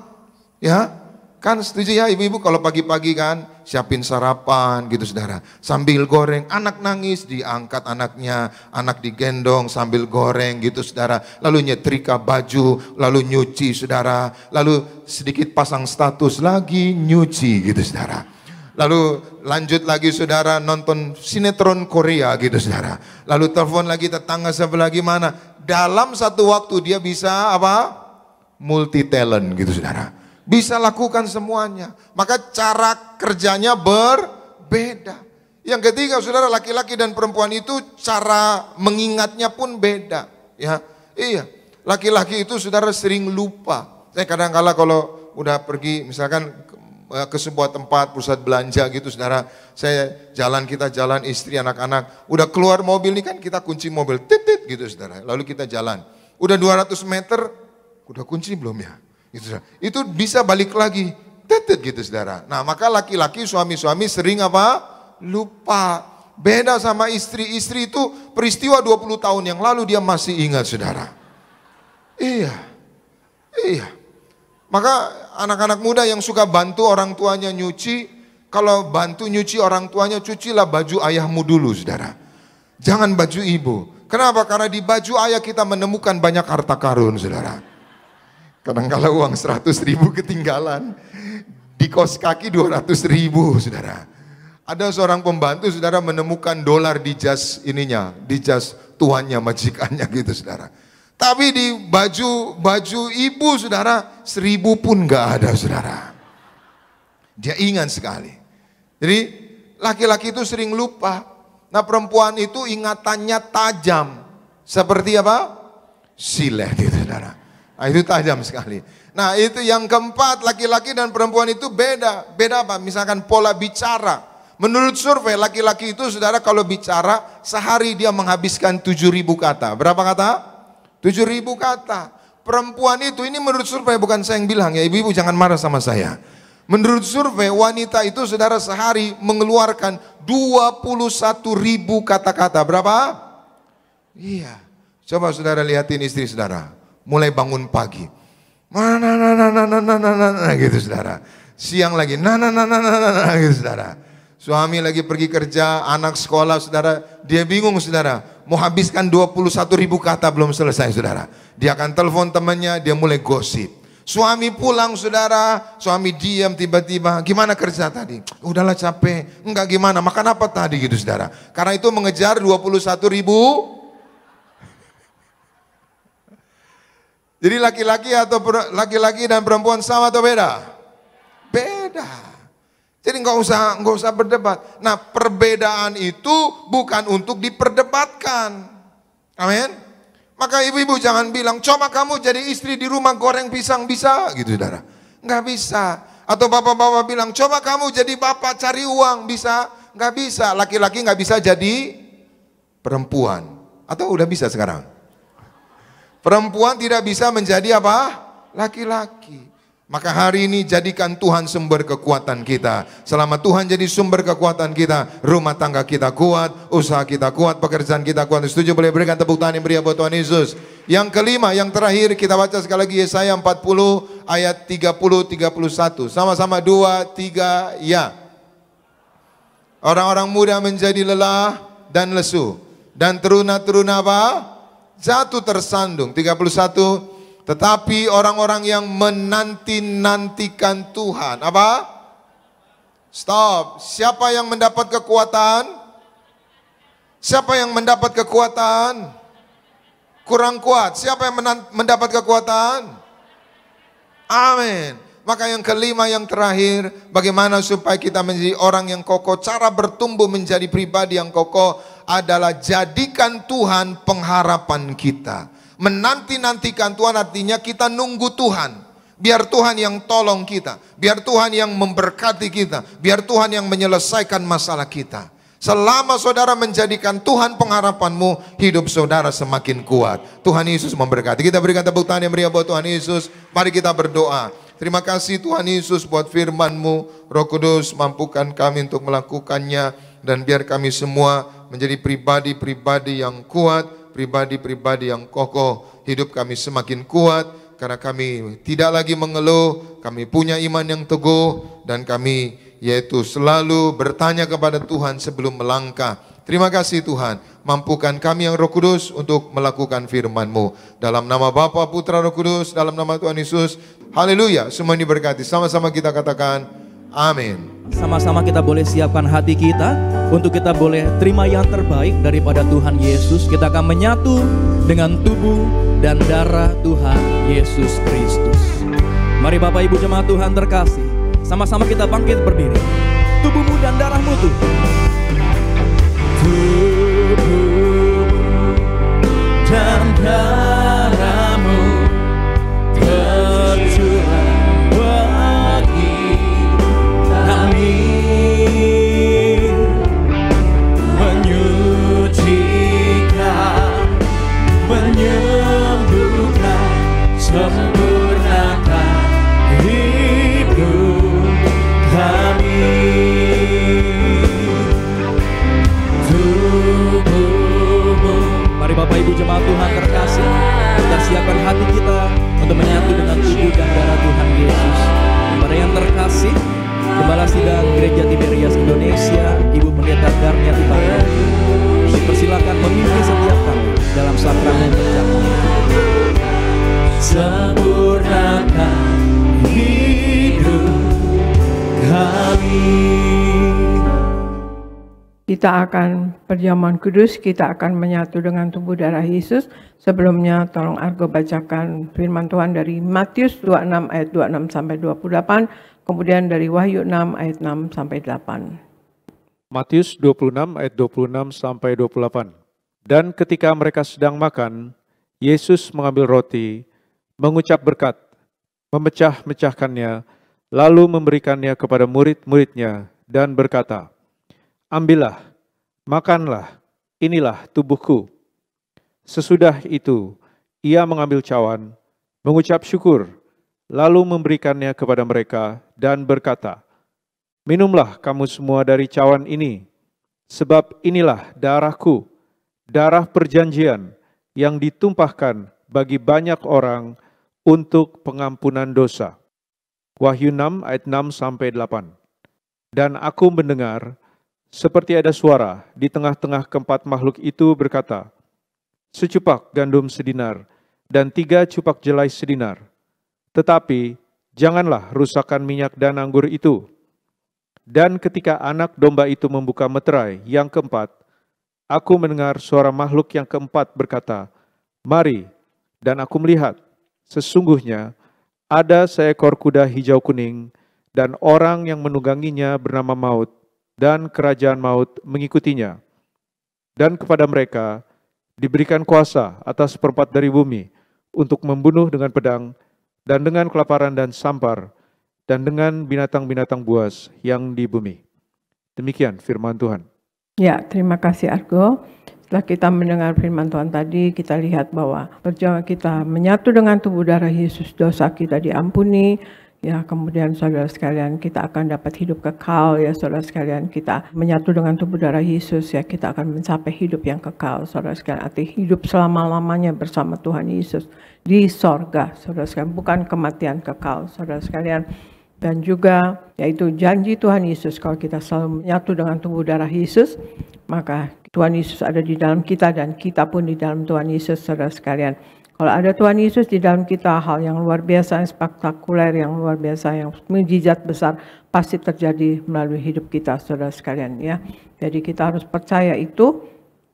S6: Ya kan setuju ya ibu-ibu kalau pagi-pagi kan siapin sarapan gitu saudara. Sambil goreng, anak nangis diangkat anaknya, anak digendong sambil goreng gitu saudara. Lalu nyetrika baju, lalu nyuci saudara. Lalu sedikit pasang status lagi nyuci gitu saudara. Lalu lanjut lagi saudara nonton sinetron Korea gitu saudara. Lalu telepon lagi tetangga sebelah gimana. Dalam satu waktu dia bisa apa? Multi talent gitu saudara. Bisa lakukan semuanya. Maka cara kerjanya berbeda. Yang ketiga saudara laki-laki dan perempuan itu cara mengingatnya pun beda. Ya, iya. Laki-laki itu saudara sering lupa. Saya kadang-kala kalau udah pergi misalkan ke sebuah tempat pusat belanja gitu saudara, kita jalan istri anak-anak, udah keluar mobil nih kan kita kunci mobil titit gitu saudara, lalu kita jalan, udah 200 meter, udah kunci belum ya, gitu, saudara. Itu bisa balik lagi titit gitu saudara. Nah maka laki-laki suami-suami sering apa? Lupa. Beda sama istri. Istri itu peristiwa 20 tahun yang lalu dia masih ingat, saudara. Iya. Maka anak-anak muda yang suka bantu orang tuanya nyuci, kalau bantu nyuci orang tuanya, cucilah baju ayahmu dulu, saudara. Jangan baju ibu. Kenapa? Karena di baju ayah kita menemukan banyak harta karun, saudara. Kadang-kala uang 100.000 ketinggalan, di kos kaki 200.000, saudara. Ada seorang pembantu, saudara, menemukan dolar di jas ininya, di jas tuannya, majikannya gitu, saudara. Tapi di baju ibu, saudara, 1.000 pun nggak ada, saudara. Dia ingat sekali. Jadi laki-laki itu sering lupa. Nah, perempuan itu ingatannya tajam. Seperti apa? Silet itu, saudara. Nah, itu tajam sekali. Nah, itu yang keempat, laki-laki dan perempuan itu beda. Beda apa? Misalkan pola bicara. Menurut survei, laki-laki itu, saudara, kalau bicara sehari dia menghabiskan 7.000 kata. Berapa kata? 7.000 kata. Perempuan itu, ini menurut survei, bukan saya yang bilang ya, ibu-ibu jangan marah sama saya. Menurut survei, wanita itu, saudara, sehari mengeluarkan 21.000 kata-kata. Berapa? Iya. Coba saudara lihatin istri saudara, mulai bangun pagi, gitu saudara. Siang lagi, gitu saudara. Suami lagi pergi kerja, anak sekolah, saudara, dia bingung, saudara, mau habiskan 21.000 kata belum selesai, saudara. Dia akan telepon temannya, dia mulai gosip. Suami pulang, saudara, suami diam tiba-tiba, gimana kerja tadi? Udahlah capek, enggak gimana, makan apa tadi gitu, saudara. Karena itu mengejar 21.000. Jadi laki-laki dan perempuan sama atau beda? Beda. Jadi nggak usah berdebat. Nah, perbedaan itu bukan untuk diperdebatkan. Amin. Maka ibu-ibu jangan bilang, coba kamu jadi istri di rumah goreng pisang, bisa gitu, saudara. Nggak bisa. Atau bapak-bapak bilang, coba kamu jadi bapak cari uang, bisa? Nggak bisa. Laki-laki nggak bisa jadi perempuan. Atau udah bisa sekarang? Perempuan tidak bisa menjadi apa? Laki-laki. Maka hari ini jadikan Tuhan sumber kekuatan kita. Selama Tuhan jadi sumber kekuatan kita, rumah tangga kita kuat, usaha kita kuat, pekerjaan kita kuat. Setuju? Boleh berikan tepuk tangan yang meriah buat Tuhan Yesus. Yang kelima, yang terakhir, kita baca sekali lagi Yesaya 40 ayat 30-31. Sama-sama 2, 3, ya. Orang-orang muda menjadi lelah dan lesu, dan teruna-teruna apa? Jatuh tersandung. 31. Tetapi orang-orang yang menanti-nantikan Tuhan, apa? Stop. Siapa yang mendapat kekuatan? Siapa yang mendapat kekuatan? Kurang kuat. Siapa yang mendapat kekuatan? Amin. Maka yang kelima, yang terakhir, bagaimana supaya kita menjadi orang yang kokoh? Cara bertumbuh menjadi pribadi yang kokoh adalah jadikan Tuhan pengharapan kita. Menanti-nantikan Tuhan artinya kita nunggu Tuhan. Biar Tuhan yang tolong kita, biar Tuhan yang memberkati kita, biar Tuhan yang menyelesaikan masalah kita. Selama saudara menjadikan Tuhan pengharapanmu, hidup saudara semakin kuat. Tuhan Yesus memberkati. Kita berikan tepuk tangan yang meriah buat Tuhan Yesus. Mari kita berdoa. Terima kasih Tuhan Yesus buat firman-Mu. Roh Kudus, mampukan kami untuk melakukannya, dan biar kami semua menjadi pribadi-pribadi yang kuat, pribadi-pribadi yang kokoh. Hidup kami semakin kuat karena kami tidak lagi mengeluh, kami punya iman yang teguh, dan kami yaitu selalu bertanya kepada Tuhan sebelum melangkah. Terima kasih Tuhan, mampukan kami yang Roh Kudus untuk melakukan firman-Mu. Dalam nama Bapa, Putra, Roh Kudus, dalam nama Tuhan Yesus. Haleluya. Semua diberkati. Sama-sama kita katakan amin.
S2: Sama-sama kita boleh siapkan hati kita untuk kita boleh terima yang terbaik daripada Tuhan Yesus. Kita akan menyatu dengan tubuh dan darah Tuhan Yesus Kristus. Mari Bapak Ibu jemaat Tuhan terkasih, sama-sama kita bangkit berdiri. Tubuhmu dan darahmu Tuhan. Tubuhmu dan darahmu tercurah bagi kami, menyucikan, menyembuhkan, sempurnakan hidup kami.
S4: kita akan perjamuan kudus, kita akan menyatu dengan tubuh darah Yesus. Sebelumnya tolong Argo bacakan firman Tuhan dari Matius 26 ayat 26 sampai 28, kemudian dari Wahyu 6 ayat 6 sampai 8.
S5: Matius 26 ayat 26 sampai 28. Dan ketika mereka sedang makan, Yesus mengambil roti, mengucap berkat, memecah-mecahkannya, lalu memberikannya kepada murid-muridnya dan berkata, "Ambillah, makanlah, inilah tubuhku." Sesudah itu, ia mengambil cawan, mengucap syukur, lalu memberikannya kepada mereka dan berkata, "Minumlah kamu semua dari cawan ini, sebab inilah darahku, darah perjanjian yang ditumpahkan bagi banyak orang untuk pengampunan dosa." Wahyu 6 ayat 6 sampai 8. Dan aku mendengar seperti ada suara di tengah-tengah keempat makhluk itu berkata, "Secupak gandum sedinar dan 3 cupak jelai sedinar. Tetapi janganlah rusakkan minyak dan anggur itu." Dan ketika anak domba itu membuka meterai yang keempat, aku mendengar suara makhluk yang keempat berkata, "Mari." Dan aku melihat, sesungguhnya ada seekor kuda hijau kuning, dan orang yang menungganginya bernama Maut, dan kerajaan maut mengikutinya. Dan kepada mereka diberikan kuasa atas seperempat dari bumi untuk membunuh dengan pedang, dan dengan kelaparan dan sampar, dan dengan binatang-binatang buas yang di bumi. Demikian firman Tuhan.
S4: Ya, terima kasih Argo. Setelah kita mendengar firman Tuhan tadi, kita lihat bahwa perjuangan kita menyatu dengan tubuh darah Yesus, dosa kita diampuni. Ya, kemudian saudara sekalian, kita akan dapat hidup kekal. Ya, saudara sekalian, kita menyatu dengan tubuh darah Yesus, ya, kita akan mencapai hidup yang kekal. Saudara sekalian, arti hidup selama-lamanya bersama Tuhan Yesus di sorga. Saudara sekalian, bukan kematian kekal. Saudara sekalian, dan juga yaitu janji Tuhan Yesus, kalau kita selalu menyatu dengan tubuh darah Yesus, maka Tuhan Yesus ada di dalam kita dan kita pun di dalam Tuhan Yesus. Saudara sekalian, kalau ada Tuhan Yesus di dalam kita, hal yang luar biasa, yang spektakuler, yang luar biasa, yang mujizat besar pasti terjadi melalui hidup kita, saudara sekalian, ya. Jadi kita harus percaya itu,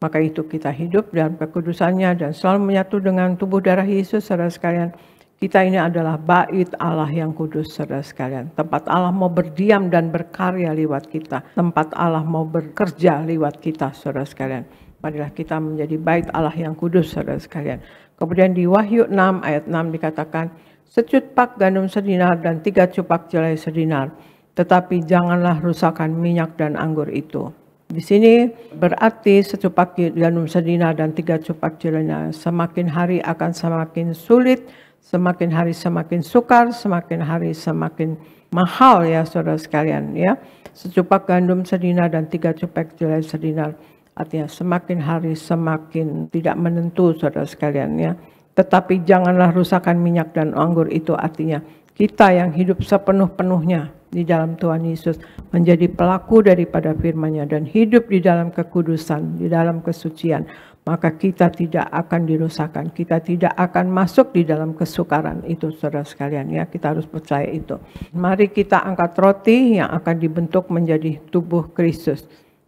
S4: maka itu kita hidup dalam kekudusannya dan selalu menyatu dengan tubuh darah Yesus, saudara sekalian. Kita ini adalah bait Allah yang kudus, saudara sekalian. Tempat Allah mau berdiam dan berkarya lewat kita. Tempat Allah mau bekerja lewat kita, saudara sekalian. Marilah kita menjadi bait Allah yang kudus, saudara sekalian. Kemudian di Wahyu 6 ayat 6 dikatakan, "Secupak gandum sedinar dan 3 cupak jelai sedinar, tetapi janganlah rusakkan minyak dan anggur itu." Di sini berarti secupak gandum sedinar dan 3 cupak jelai, semakin hari akan semakin sulit, semakin hari semakin sukar, semakin hari semakin mahal, ya saudara sekalian, ya. Secupak gandum sedinar dan 3 cupak jelai sedinar. Artinya semakin hari semakin tidak menentu, saudara sekalian, ya. Tetapi janganlah rusakkan minyak dan anggur itu, artinya kita yang hidup sepenuh-penuhnya di dalam Tuhan Yesus menjadi pelaku daripada firman-Nya dan hidup di dalam kekudusan, di dalam kesucian, maka kita tidak akan dirusakkan, kita tidak akan masuk di dalam kesukaran itu, saudara sekalian, ya. Kita harus percaya itu. Mari kita angkat roti yang akan dibentuk menjadi tubuh Kristus.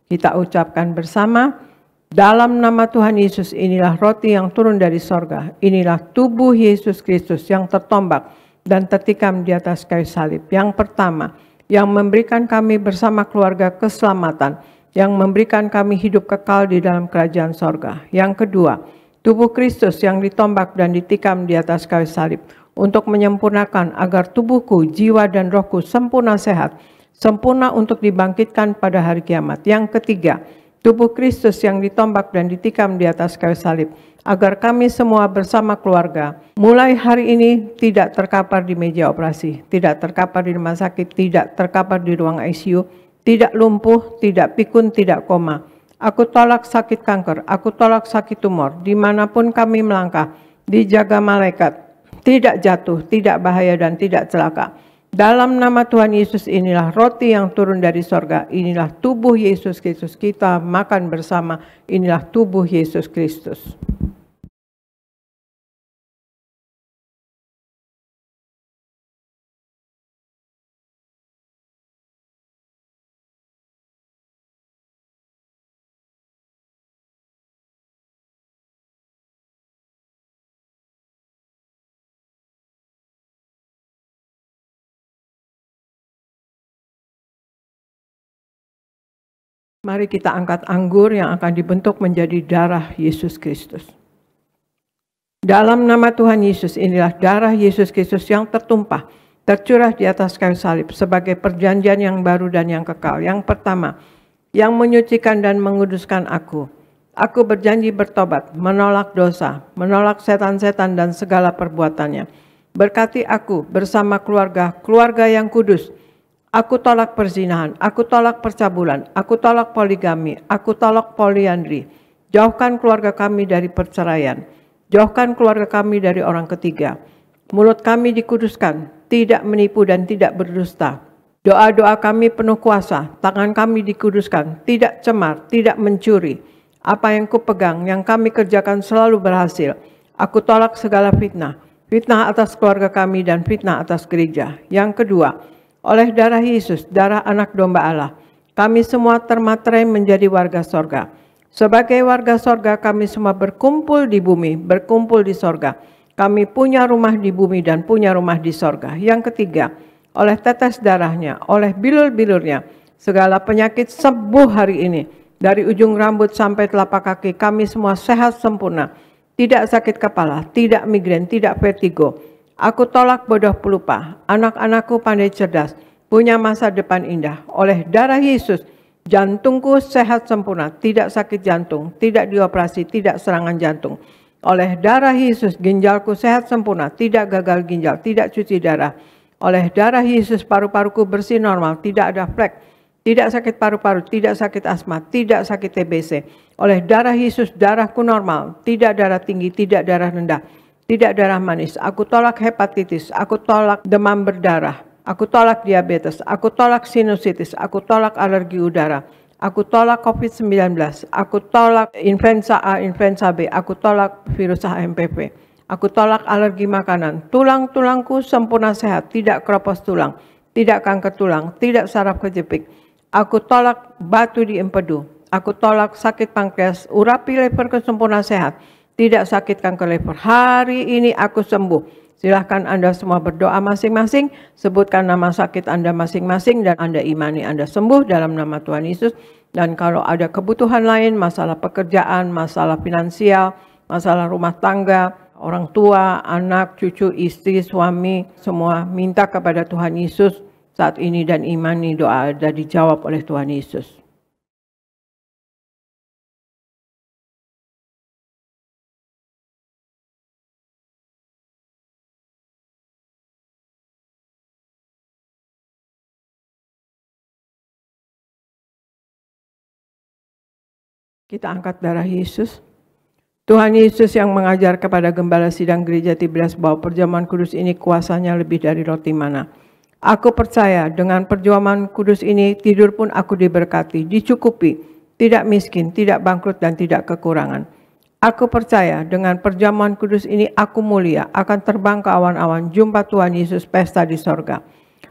S4: Kita ucapkan bersama, dalam nama Tuhan Yesus, inilah roti yang turun dari sorga. Inilah tubuh Yesus Kristus yang tertombak dan tertikam di atas kayu salib. Yang pertama, yang memberikan kami bersama keluarga keselamatan, yang memberikan kami hidup kekal di dalam kerajaan sorga. Yang kedua, tubuh Kristus yang ditombak dan ditikam di atas kayu salib, untuk menyempurnakan agar tubuhku, jiwa dan rohku sempurna sehat, sempurna untuk dibangkitkan pada hari kiamat. Yang ketiga, tubuh Kristus yang ditombak dan ditikam di atas kayu salib, agar kami semua bersama keluarga, mulai hari ini tidak terkapar di meja operasi, tidak terkapar di rumah sakit, tidak terkapar di ruang ICU, tidak lumpuh, tidak pikun, tidak koma. Aku tolak sakit kanker, aku tolak sakit tumor, dimanapun kami melangkah, dijaga malaikat, tidak jatuh, tidak bahaya dan tidak celaka. Dalam nama Tuhan Yesus, inilah roti yang turun dari sorga. Inilah tubuh Yesus Kristus. Kita makan bersama. Inilah tubuh Yesus Kristus. Mari kita angkat anggur yang akan dibentuk menjadi darah Yesus Kristus. Dalam nama Tuhan Yesus, inilah darah Yesus Kristus yang tertumpah, tercurah di atas kayu salib sebagai perjanjian yang baru dan yang kekal. Yang pertama, yang menyucikan dan menguduskan aku. Aku berjanji bertobat, menolak dosa, menolak setan-setan dan segala perbuatannya. Berkati aku bersama keluarga yang kudus. Aku tolak perzinahan, aku tolak percabulan, aku tolak poligami, aku tolak poliandri. Jauhkan keluarga kami dari perceraian. Jauhkan keluarga kami dari orang ketiga. Mulut kami dikuduskan, tidak menipu dan tidak berdusta. Doa-doa kami penuh kuasa, tangan kami dikuduskan, tidak cemar, tidak mencuri. Apa yang kupegang, yang kami kerjakan selalu berhasil. Aku tolak segala fitnah, fitnah atas keluarga kami dan fitnah atas gereja. Yang kedua, oleh darah Yesus, darah anak domba Allah, kami semua termaterai menjadi warga sorga. Sebagai warga sorga, kami semua berkumpul di bumi, berkumpul di sorga. Kami punya rumah di bumi dan punya rumah di sorga. Yang ketiga, oleh tetes darahnya, oleh bilur-bilurnya, segala penyakit sembuh hari ini. Dari ujung rambut sampai telapak kaki, kami semua sehat sempurna. Tidak sakit kepala, tidak migrain, tidak vertigo. Aku tolak bodoh pelupa, anak-anakku pandai cerdas, punya masa depan indah. Oleh darah Yesus, jantungku sehat sempurna, tidak sakit jantung, tidak dioperasi, tidak serangan jantung. Oleh darah Yesus, ginjalku sehat sempurna, tidak gagal ginjal, tidak cuci darah. Oleh darah Yesus, paru-paruku bersih normal, tidak ada flek, tidak sakit paru-paru, tidak sakit asma, tidak sakit TBC. Oleh darah Yesus, darahku normal, tidak darah tinggi, tidak darah rendah. Tidak darah manis, aku tolak hepatitis, aku tolak demam berdarah, aku tolak diabetes, aku tolak sinusitis, aku tolak alergi udara, aku tolak COVID-19, aku tolak influenza A, influenza B, aku tolak virus HMPV, aku tolak alergi makanan, tulang-tulangku sempurna sehat, tidak keropos tulang, tidak kanker tulang, tidak saraf kejepit, aku tolak batu di empedu, aku tolak sakit pankreas, urapi leverku sempurna sehat, tidak sakit kanker lever. Hari ini aku sembuh. Silahkan Anda semua berdoa masing-masing. Sebutkan nama sakit Anda masing-masing dan Anda imani Anda sembuh dalam nama Tuhan Yesus. Dan kalau ada kebutuhan lain, masalah pekerjaan, masalah finansial, masalah rumah tangga, orang tua, anak, cucu, istri, suami, semua minta kepada Tuhan Yesus saat ini dan imani doa Anda dijawab oleh Tuhan Yesus. Kita angkat darah Yesus. Tuhan Yesus yang mengajar kepada gembala sidang gereja Tiberias bahwa perjamuan kudus ini kuasanya lebih dari roti mana. Aku percaya dengan perjamuan kudus ini tidur pun aku diberkati, dicukupi, tidak miskin, tidak bangkrut dan tidak kekurangan. Aku percaya dengan perjamuan kudus ini aku mulia, akan terbang ke awan-awan, jumpa Tuhan Yesus pesta di sorga.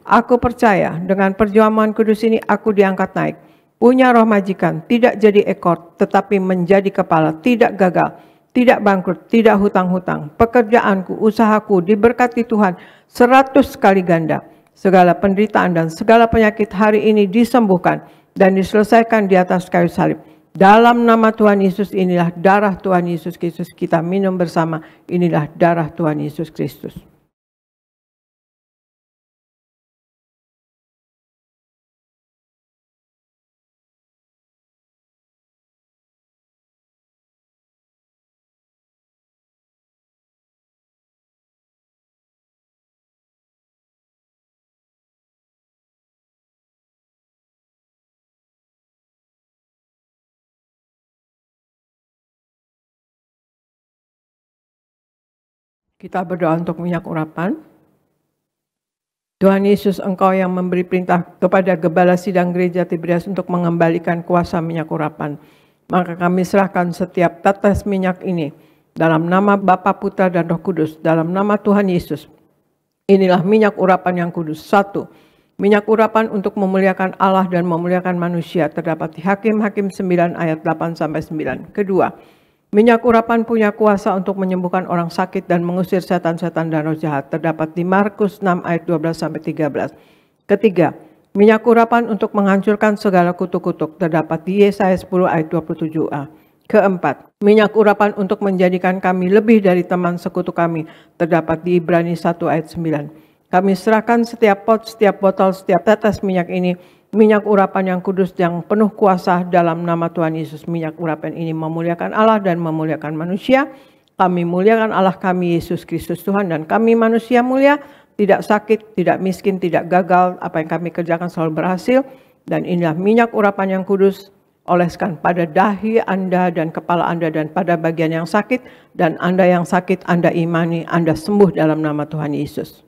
S4: Aku percaya dengan perjamuan kudus ini aku diangkat naik. Punya roh majikan, tidak jadi ekor, tetapi menjadi kepala, tidak gagal, tidak bangkrut, tidak hutang-hutang. Pekerjaanku, usahaku diberkati Tuhan 100 kali ganda. Segala penderitaan dan segala penyakit hari ini disembuhkan dan diselesaikan di atas kayu salib. Dalam nama Tuhan Yesus, inilah darah Tuhan Yesus Kristus. Kita minum bersama, inilah darah Tuhan Yesus Kristus. Kita berdoa untuk minyak urapan. Tuhan Yesus, Engkau yang memberi perintah kepada gembala sidang gereja Tiberias untuk mengembalikan kuasa minyak urapan. Maka kami serahkan setiap tetes minyak ini dalam nama Bapa, Putra, dan Roh Kudus, dalam nama Tuhan Yesus. Inilah minyak urapan yang kudus. 1. Minyak urapan untuk memuliakan Allah dan memuliakan manusia terdapat di Hakim-Hakim 9 ayat 8-9. Kedua, minyak urapan punya kuasa untuk menyembuhkan orang sakit dan mengusir setan-setan dan roh jahat. Terdapat di Markus 6 ayat 12-13. Ketiga, Minyak urapan untuk menghancurkan segala kutuk-kutuk terdapat di Yesaya 10 ayat 27a. Keempat, minyak urapan untuk menjadikan kami lebih dari teman sekutu kami terdapat di Ibrani 1 ayat 9. Kami serahkan setiap pot, setiap botol, setiap tetes minyak ini, minyak urapan yang kudus yang penuh kuasa dalam nama Tuhan Yesus. Minyak urapan ini memuliakan Allah dan memuliakan manusia. Kami muliakan Allah kami Yesus Kristus Tuhan, dan kami manusia mulia, tidak sakit, tidak miskin, tidak gagal. Apa yang kami kerjakan selalu berhasil. Dan inilah minyak urapan yang kudus, oleskan pada dahi Anda dan kepala Anda dan pada bagian yang sakit. Dan Anda yang sakit, Anda imani, Anda sembuh dalam nama Tuhan Yesus.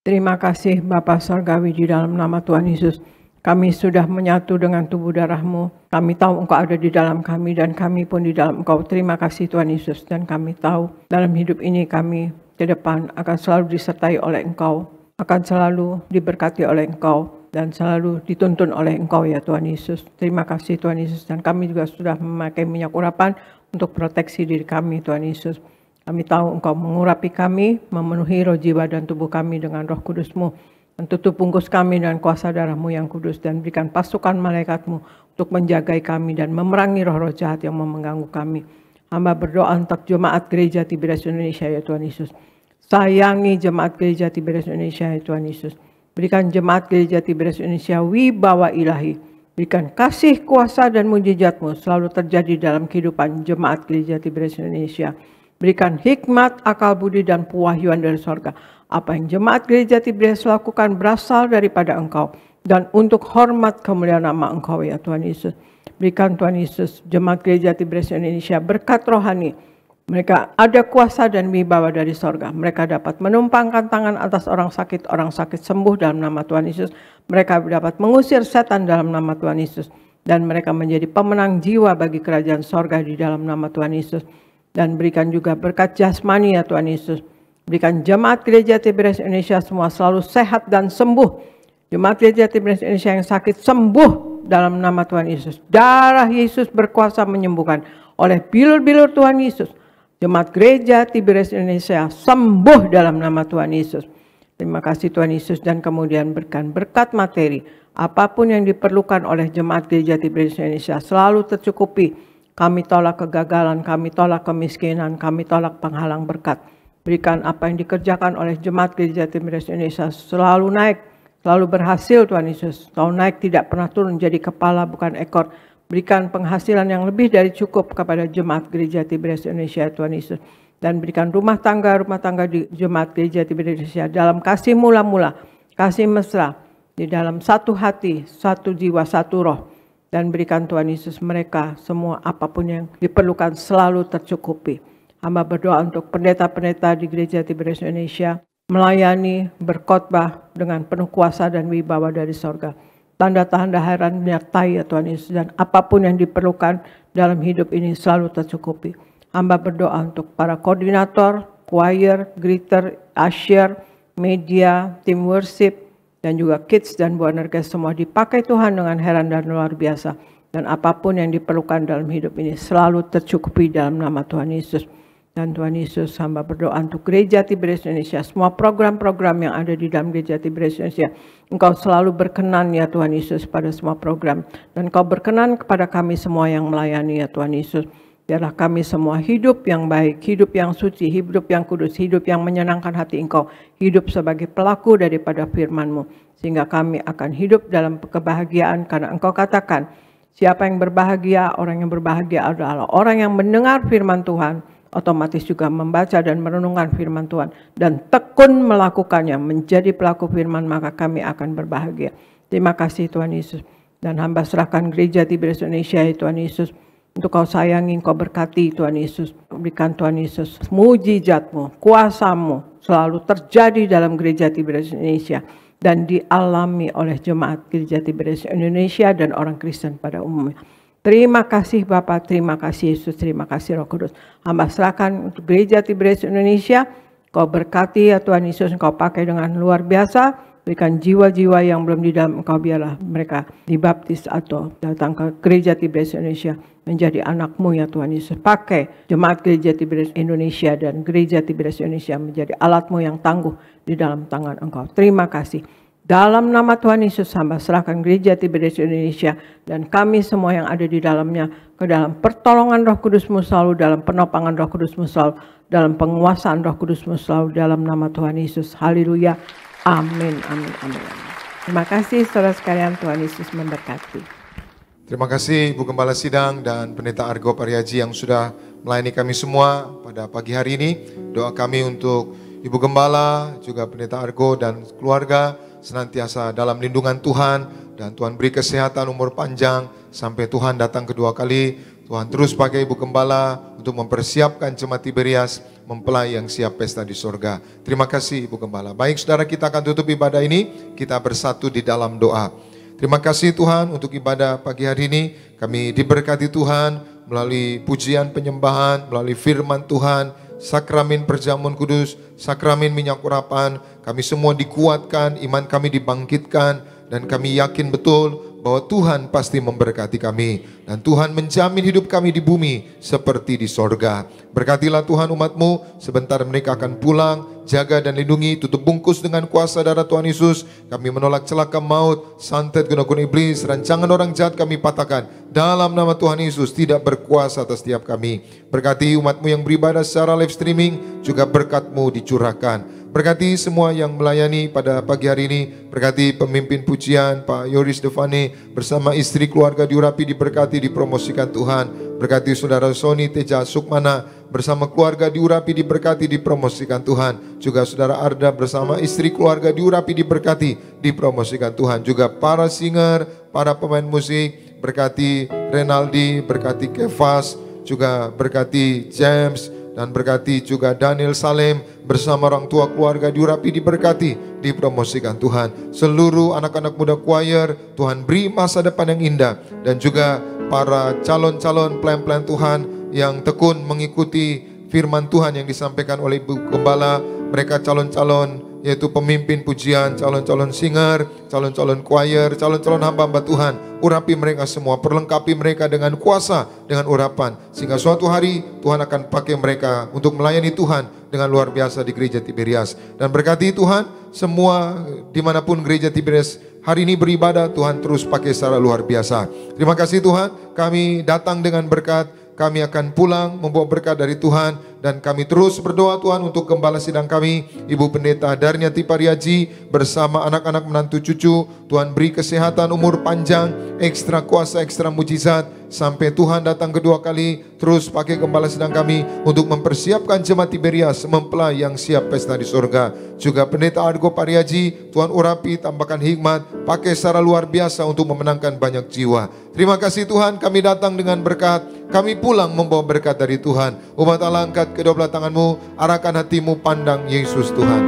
S4: Terima kasih Bapa Surgawi, di dalam nama Tuhan Yesus. Kami sudah menyatu dengan tubuh darah-Mu. Kami tahu Engkau ada di dalam kami dan kami pun di dalam Engkau. Terima kasih Tuhan Yesus. Dan kami tahu dalam hidup ini kami ke depan akan selalu disertai oleh Engkau. Akan selalu diberkati oleh Engkau. Dan selalu dituntun oleh Engkau ya Tuhan Yesus. Terima kasih Tuhan Yesus. Dan kami juga sudah memakai minyak urapan untuk proteksi diri kami Tuhan Yesus. Kami tahu Engkau mengurapi kami, memenuhi roh, jiwa, dan tubuh kami dengan Roh Kudus-Mu. Dan tutup bungkus kami dengan kuasa darah-Mu yang kudus. Dan berikan pasukan malaikat-Mu untuk menjagai kami dan memerangi roh-roh jahat yang mengganggu kami. Hamba berdoa untuk jemaat gereja Tiberias Indonesia ya Tuhan Yesus. Sayangi jemaat gereja Tiberias Indonesia ya Tuhan Yesus. Berikan jemaat gereja Tiberias Indonesia wibawa ilahi. Berikan kasih, kuasa, dan mujizat-Mu selalu terjadi dalam kehidupan jemaat gereja Tiberias Indonesia. Berikan hikmat, akal budi, dan pewahyuan dari sorga. Apa yang jemaat gereja Tiberias lakukan berasal daripada Engkau. Dan untuk hormat kemuliaan nama Engkau ya Tuhan Yesus. Berikan Tuhan Yesus jemaat gereja Tiberias Indonesia berkat rohani. Mereka ada kuasa dan wibawa dari sorga. Mereka dapat menumpangkan tangan atas orang sakit sembuh dalam nama Tuhan Yesus. Mereka dapat mengusir setan dalam nama Tuhan Yesus. Dan mereka menjadi pemenang jiwa bagi kerajaan sorga di dalam nama Tuhan Yesus. Dan berikan juga berkat jasmani ya Tuhan Yesus. Berikan jemaat gereja Tiberias Indonesia semua selalu sehat dan sembuh. Jemaat gereja Tiberias Indonesia yang sakit sembuh dalam nama Tuhan Yesus. Darah Yesus berkuasa menyembuhkan. Oleh bilur-bilur Tuhan Yesus, jemaat gereja Tiberias Indonesia sembuh dalam nama Tuhan Yesus. Terima kasih Tuhan Yesus. Dan kemudian berikan berkat materi. Apapun yang diperlukan oleh jemaat gereja Tiberias Indonesia selalu tercukupi. Kami tolak kegagalan, kami tolak kemiskinan, kami tolak penghalang berkat. Berikan apa yang dikerjakan oleh jemaat gereja Tiberias Indonesia selalu naik, selalu berhasil Tuhan Yesus. Selalu naik, tidak pernah turun, jadi kepala bukan ekor. Berikan penghasilan yang lebih dari cukup kepada jemaat gereja Tiberias Indonesia Tuhan Yesus. Dan berikan rumah tangga di jemaat gereja Tiberias Indonesia dalam kasih mula-mula, kasih mesra, di dalam satu hati, satu jiwa, satu roh. Dan berikan Tuhan Yesus mereka semua apapun yang diperlukan selalu tercukupi. Hamba berdoa untuk pendeta-pendeta di gereja Tiberias Indonesia melayani, berkhotbah dengan penuh kuasa dan wibawa dari sorga. Tanda-tanda heran menyertai ya Tuhan Yesus, dan apapun yang diperlukan dalam hidup ini selalu tercukupi. Hamba berdoa untuk para koordinator, choir, greeter, usher, media, tim worship, dan juga kids dan buah nerges semua dipakai Tuhan dengan heran dan luar biasa. Dan apapun yang diperlukan dalam hidup ini selalu tercukupi dalam nama Tuhan Yesus. Dan Tuhan Yesus, hamba berdoa untuk gereja Tiberias Indonesia. Semua program-program yang ada di dalam gereja Tiberias Indonesia. Engkau selalu berkenan ya Tuhan Yesus pada semua program. Dan Engkau berkenan kepada kami semua yang melayani ya Tuhan Yesus. Biarlah kami semua hidup yang baik, hidup yang suci, hidup yang kudus, hidup yang menyenangkan hati Engkau, hidup sebagai pelaku daripada firman-Mu. Sehingga kami akan hidup dalam kebahagiaan karena Engkau katakan, siapa yang berbahagia, orang yang berbahagia adalah orang yang mendengar firman Tuhan, otomatis juga membaca dan merenungkan firman Tuhan, dan tekun melakukannya, menjadi pelaku firman, maka kami akan berbahagia. Terima kasih Tuhan Yesus. Dan hamba serahkan gereja Tiberias Indonesia ya Tuhan Yesus, untuk Kau sayangi, Kau berkati Tuhan Yesus. Berikan Tuhan Yesus mujizat-Mu, kuasa-Mu selalu terjadi dalam gereja Tiberias Indonesia. Dan dialami oleh jemaat gereja Tiberias Indonesia dan orang Kristen pada umumnya. Terima kasih Bapa, terima kasih Yesus, terima kasih Roh Kudus. Hamba serahkan untuk Gereja Tiberias Indonesia. Kau berkati ya Tuhan Yesus, Engkau pakai dengan luar biasa. Berikan jiwa-jiwa yang belum di dalam Engkau, biarlah mereka dibaptis atau datang ke Gereja Tiberias Indonesia menjadi anak-Mu ya Tuhan Yesus. Pakai jemaat Gereja Tiberias Indonesia dan Gereja Tiberias Indonesia menjadi alat-Mu yang tangguh di dalam tangan Engkau. Terima kasih. Dalam nama Tuhan Yesus, hamba serahkan Gereja Tiberias Indonesia dan kami semua yang ada di dalamnya ke dalam pertolongan Roh Kudus-Mu selalu, dalam penopangan Roh Kudus-Mu selalu, dalam penguasaan Roh Kudus-Mu selalu, dalam nama Tuhan Yesus. Haleluya. Amin, amin, amin. Terima kasih saudara sekalian, Tuhan Yesus memberkati.
S6: Terima kasih Ibu Gembala Sidang dan Pendeta Argo Pariaji yang sudah melayani kami semua pada pagi hari ini. Doa kami untuk Ibu Gembala, juga Pendeta Argo dan keluarga senantiasa dalam lindungan Tuhan, dan Tuhan beri kesehatan, umur panjang sampai Tuhan datang kedua kali. Tuhan terus pakai Ibu Gembala untuk mempersiapkan jemaat Tiberias mempelai yang siap pesta di sorga. Terima kasih Ibu Gembala. Baik saudara, kita akan tutup ibadah ini, kita bersatu di dalam doa. Terima kasih Tuhan untuk ibadah pagi hari ini. Kami diberkati Tuhan melalui pujian penyembahan, melalui firman Tuhan, sakramen perjamuan kudus, sakramen minyak urapan. Kami semua dikuatkan, iman kami dibangkitkan, dan kami yakin betul bahwa Tuhan pasti memberkati kami. Dan Tuhan menjamin hidup kami di bumi seperti di sorga. Berkatilah Tuhan umat-Mu, sebentar mereka akan pulang. Jaga dan lindungi, tutup bungkus dengan kuasa darah Tuhan Yesus. Kami menolak celaka maut, santet guna-guna iblis, rancangan orang jahat kami patahkan. Dalam nama Tuhan Yesus tidak berkuasa atas setiap kami. Berkati umat-Mu yang beribadah secara live streaming, juga berkat-Mu dicurahkan. Berkati semua yang melayani pada pagi hari ini. Berkati pemimpin pujian Pak Yoris Devane bersama istri keluarga diurapi, diberkati, dipromosikan Tuhan. Berkati saudara Sony Teja Sukmana bersama keluarga diurapi, diberkati, dipromosikan Tuhan. Juga saudara Arda bersama istri keluarga diurapi, diberkati, dipromosikan Tuhan. Juga para singer, para pemain musik, berkati Renaldi, berkati Kefas, juga berkati James, dan berkati juga Daniel Salem bersama orang tua keluarga diurapi, diberkati, dipromosikan Tuhan. Seluruh anak-anak muda choir, Tuhan beri masa depan yang indah. Dan juga para calon-calon pelayan-pelayan Tuhan yang tekun mengikuti firman Tuhan yang disampaikan oleh Ibu Gembala. Mereka calon-calon, yaitu pemimpin pujian, calon-calon singer, calon-calon choir, calon-calon hamba-hamba Tuhan. Urapi mereka semua, perlengkapi mereka dengan kuasa, dengan urapan, sehingga suatu hari Tuhan akan pakai mereka untuk melayani Tuhan dengan luar biasa di Gereja Tiberias. Dan berkati Tuhan, semua dimanapun Gereja Tiberias hari ini beribadah, Tuhan terus pakai secara luar biasa. Terima kasih Tuhan, kami datang dengan berkat. Kami akan pulang membawa berkat dari Tuhan, dan kami terus berdoa Tuhan untuk gembala sidang kami, Ibu Pendeta Darniati Pariaji bersama anak-anak menantu cucu. Tuhan beri kesehatan, umur panjang, ekstra kuasa, ekstra mujizat sampai Tuhan datang kedua kali. Terus pakai gembala sidang kami untuk mempersiapkan jemaat Tiberias mempelai yang siap pesta di surga. Juga Pendeta Argo Pariaji, Tuhan urapi, tambahkan hikmat, pakai secara luar biasa untuk memenangkan banyak jiwa. Terima kasih Tuhan, kami datang dengan berkat, kami pulang membawa berkat dari Tuhan. Umat Allah, angkat kedua belah tanganmu, arahkan hatimu, pandang Yesus Tuhan.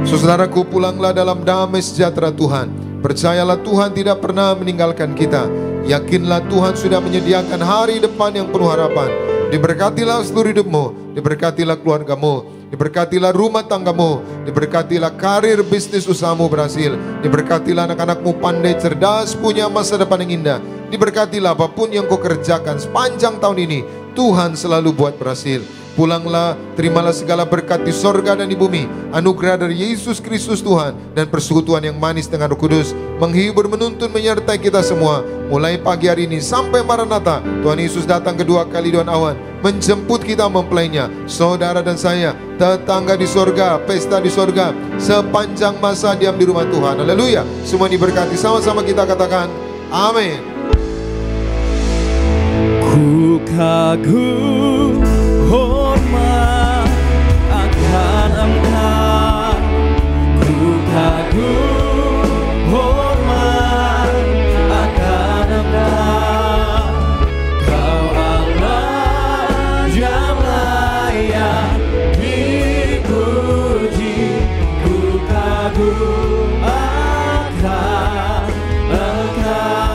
S6: Saudaraku, pulanglah dalam damai sejahtera Tuhan. Percayalah Tuhan tidak pernah meninggalkan kita. Yakinlah Tuhan sudah menyediakan hari depan yang penuh harapan. Diberkatilah seluruh hidupmu, diberkatilah keluargamu, diberkatilah rumah tanggamu, diberkatilah karir bisnis usahamu berhasil, diberkatilah anak-anakmu pandai, cerdas, punya masa depan yang indah. Diberkatilah apapun yang kau kerjakan sepanjang tahun ini, Tuhan selalu buat berhasil. Pulanglah, terimalah segala berkat di sorga dan di bumi. Anugerah dari Yesus Kristus Tuhan dan persekutuan yang manis dengan Roh Kudus menghibur, menuntun, menyertai kita semua. Mulai pagi hari ini sampai Maranatha, Tuhan Yesus datang kedua kali dengan awan, menjemput kita mempelainya. Saudara dan saya, tetangga di sorga, pesta di sorga, sepanjang masa diam di rumah Tuhan. Haleluya. Semua diberkati, sama-sama kita katakan amin.
S2: Ku kagum hormat akan Engkau, ku kagum hormat akan Engkau. Kau Allah yang layak dipuji, ku kagum akan Engkau.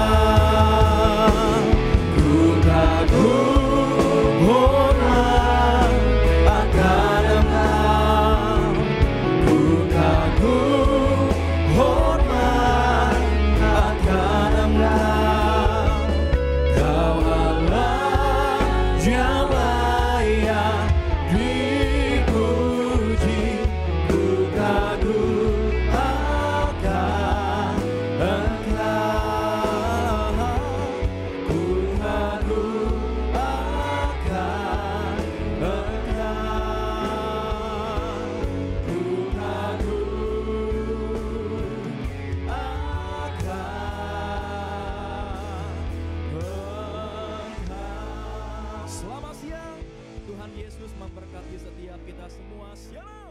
S1: yang layak dipuji. Ku kagum akan Engkau, ku kagum akan Engkau, ku kagum
S2: Selamat siang, Tuhan Yesus memberkati setiap kita semua. Shalom.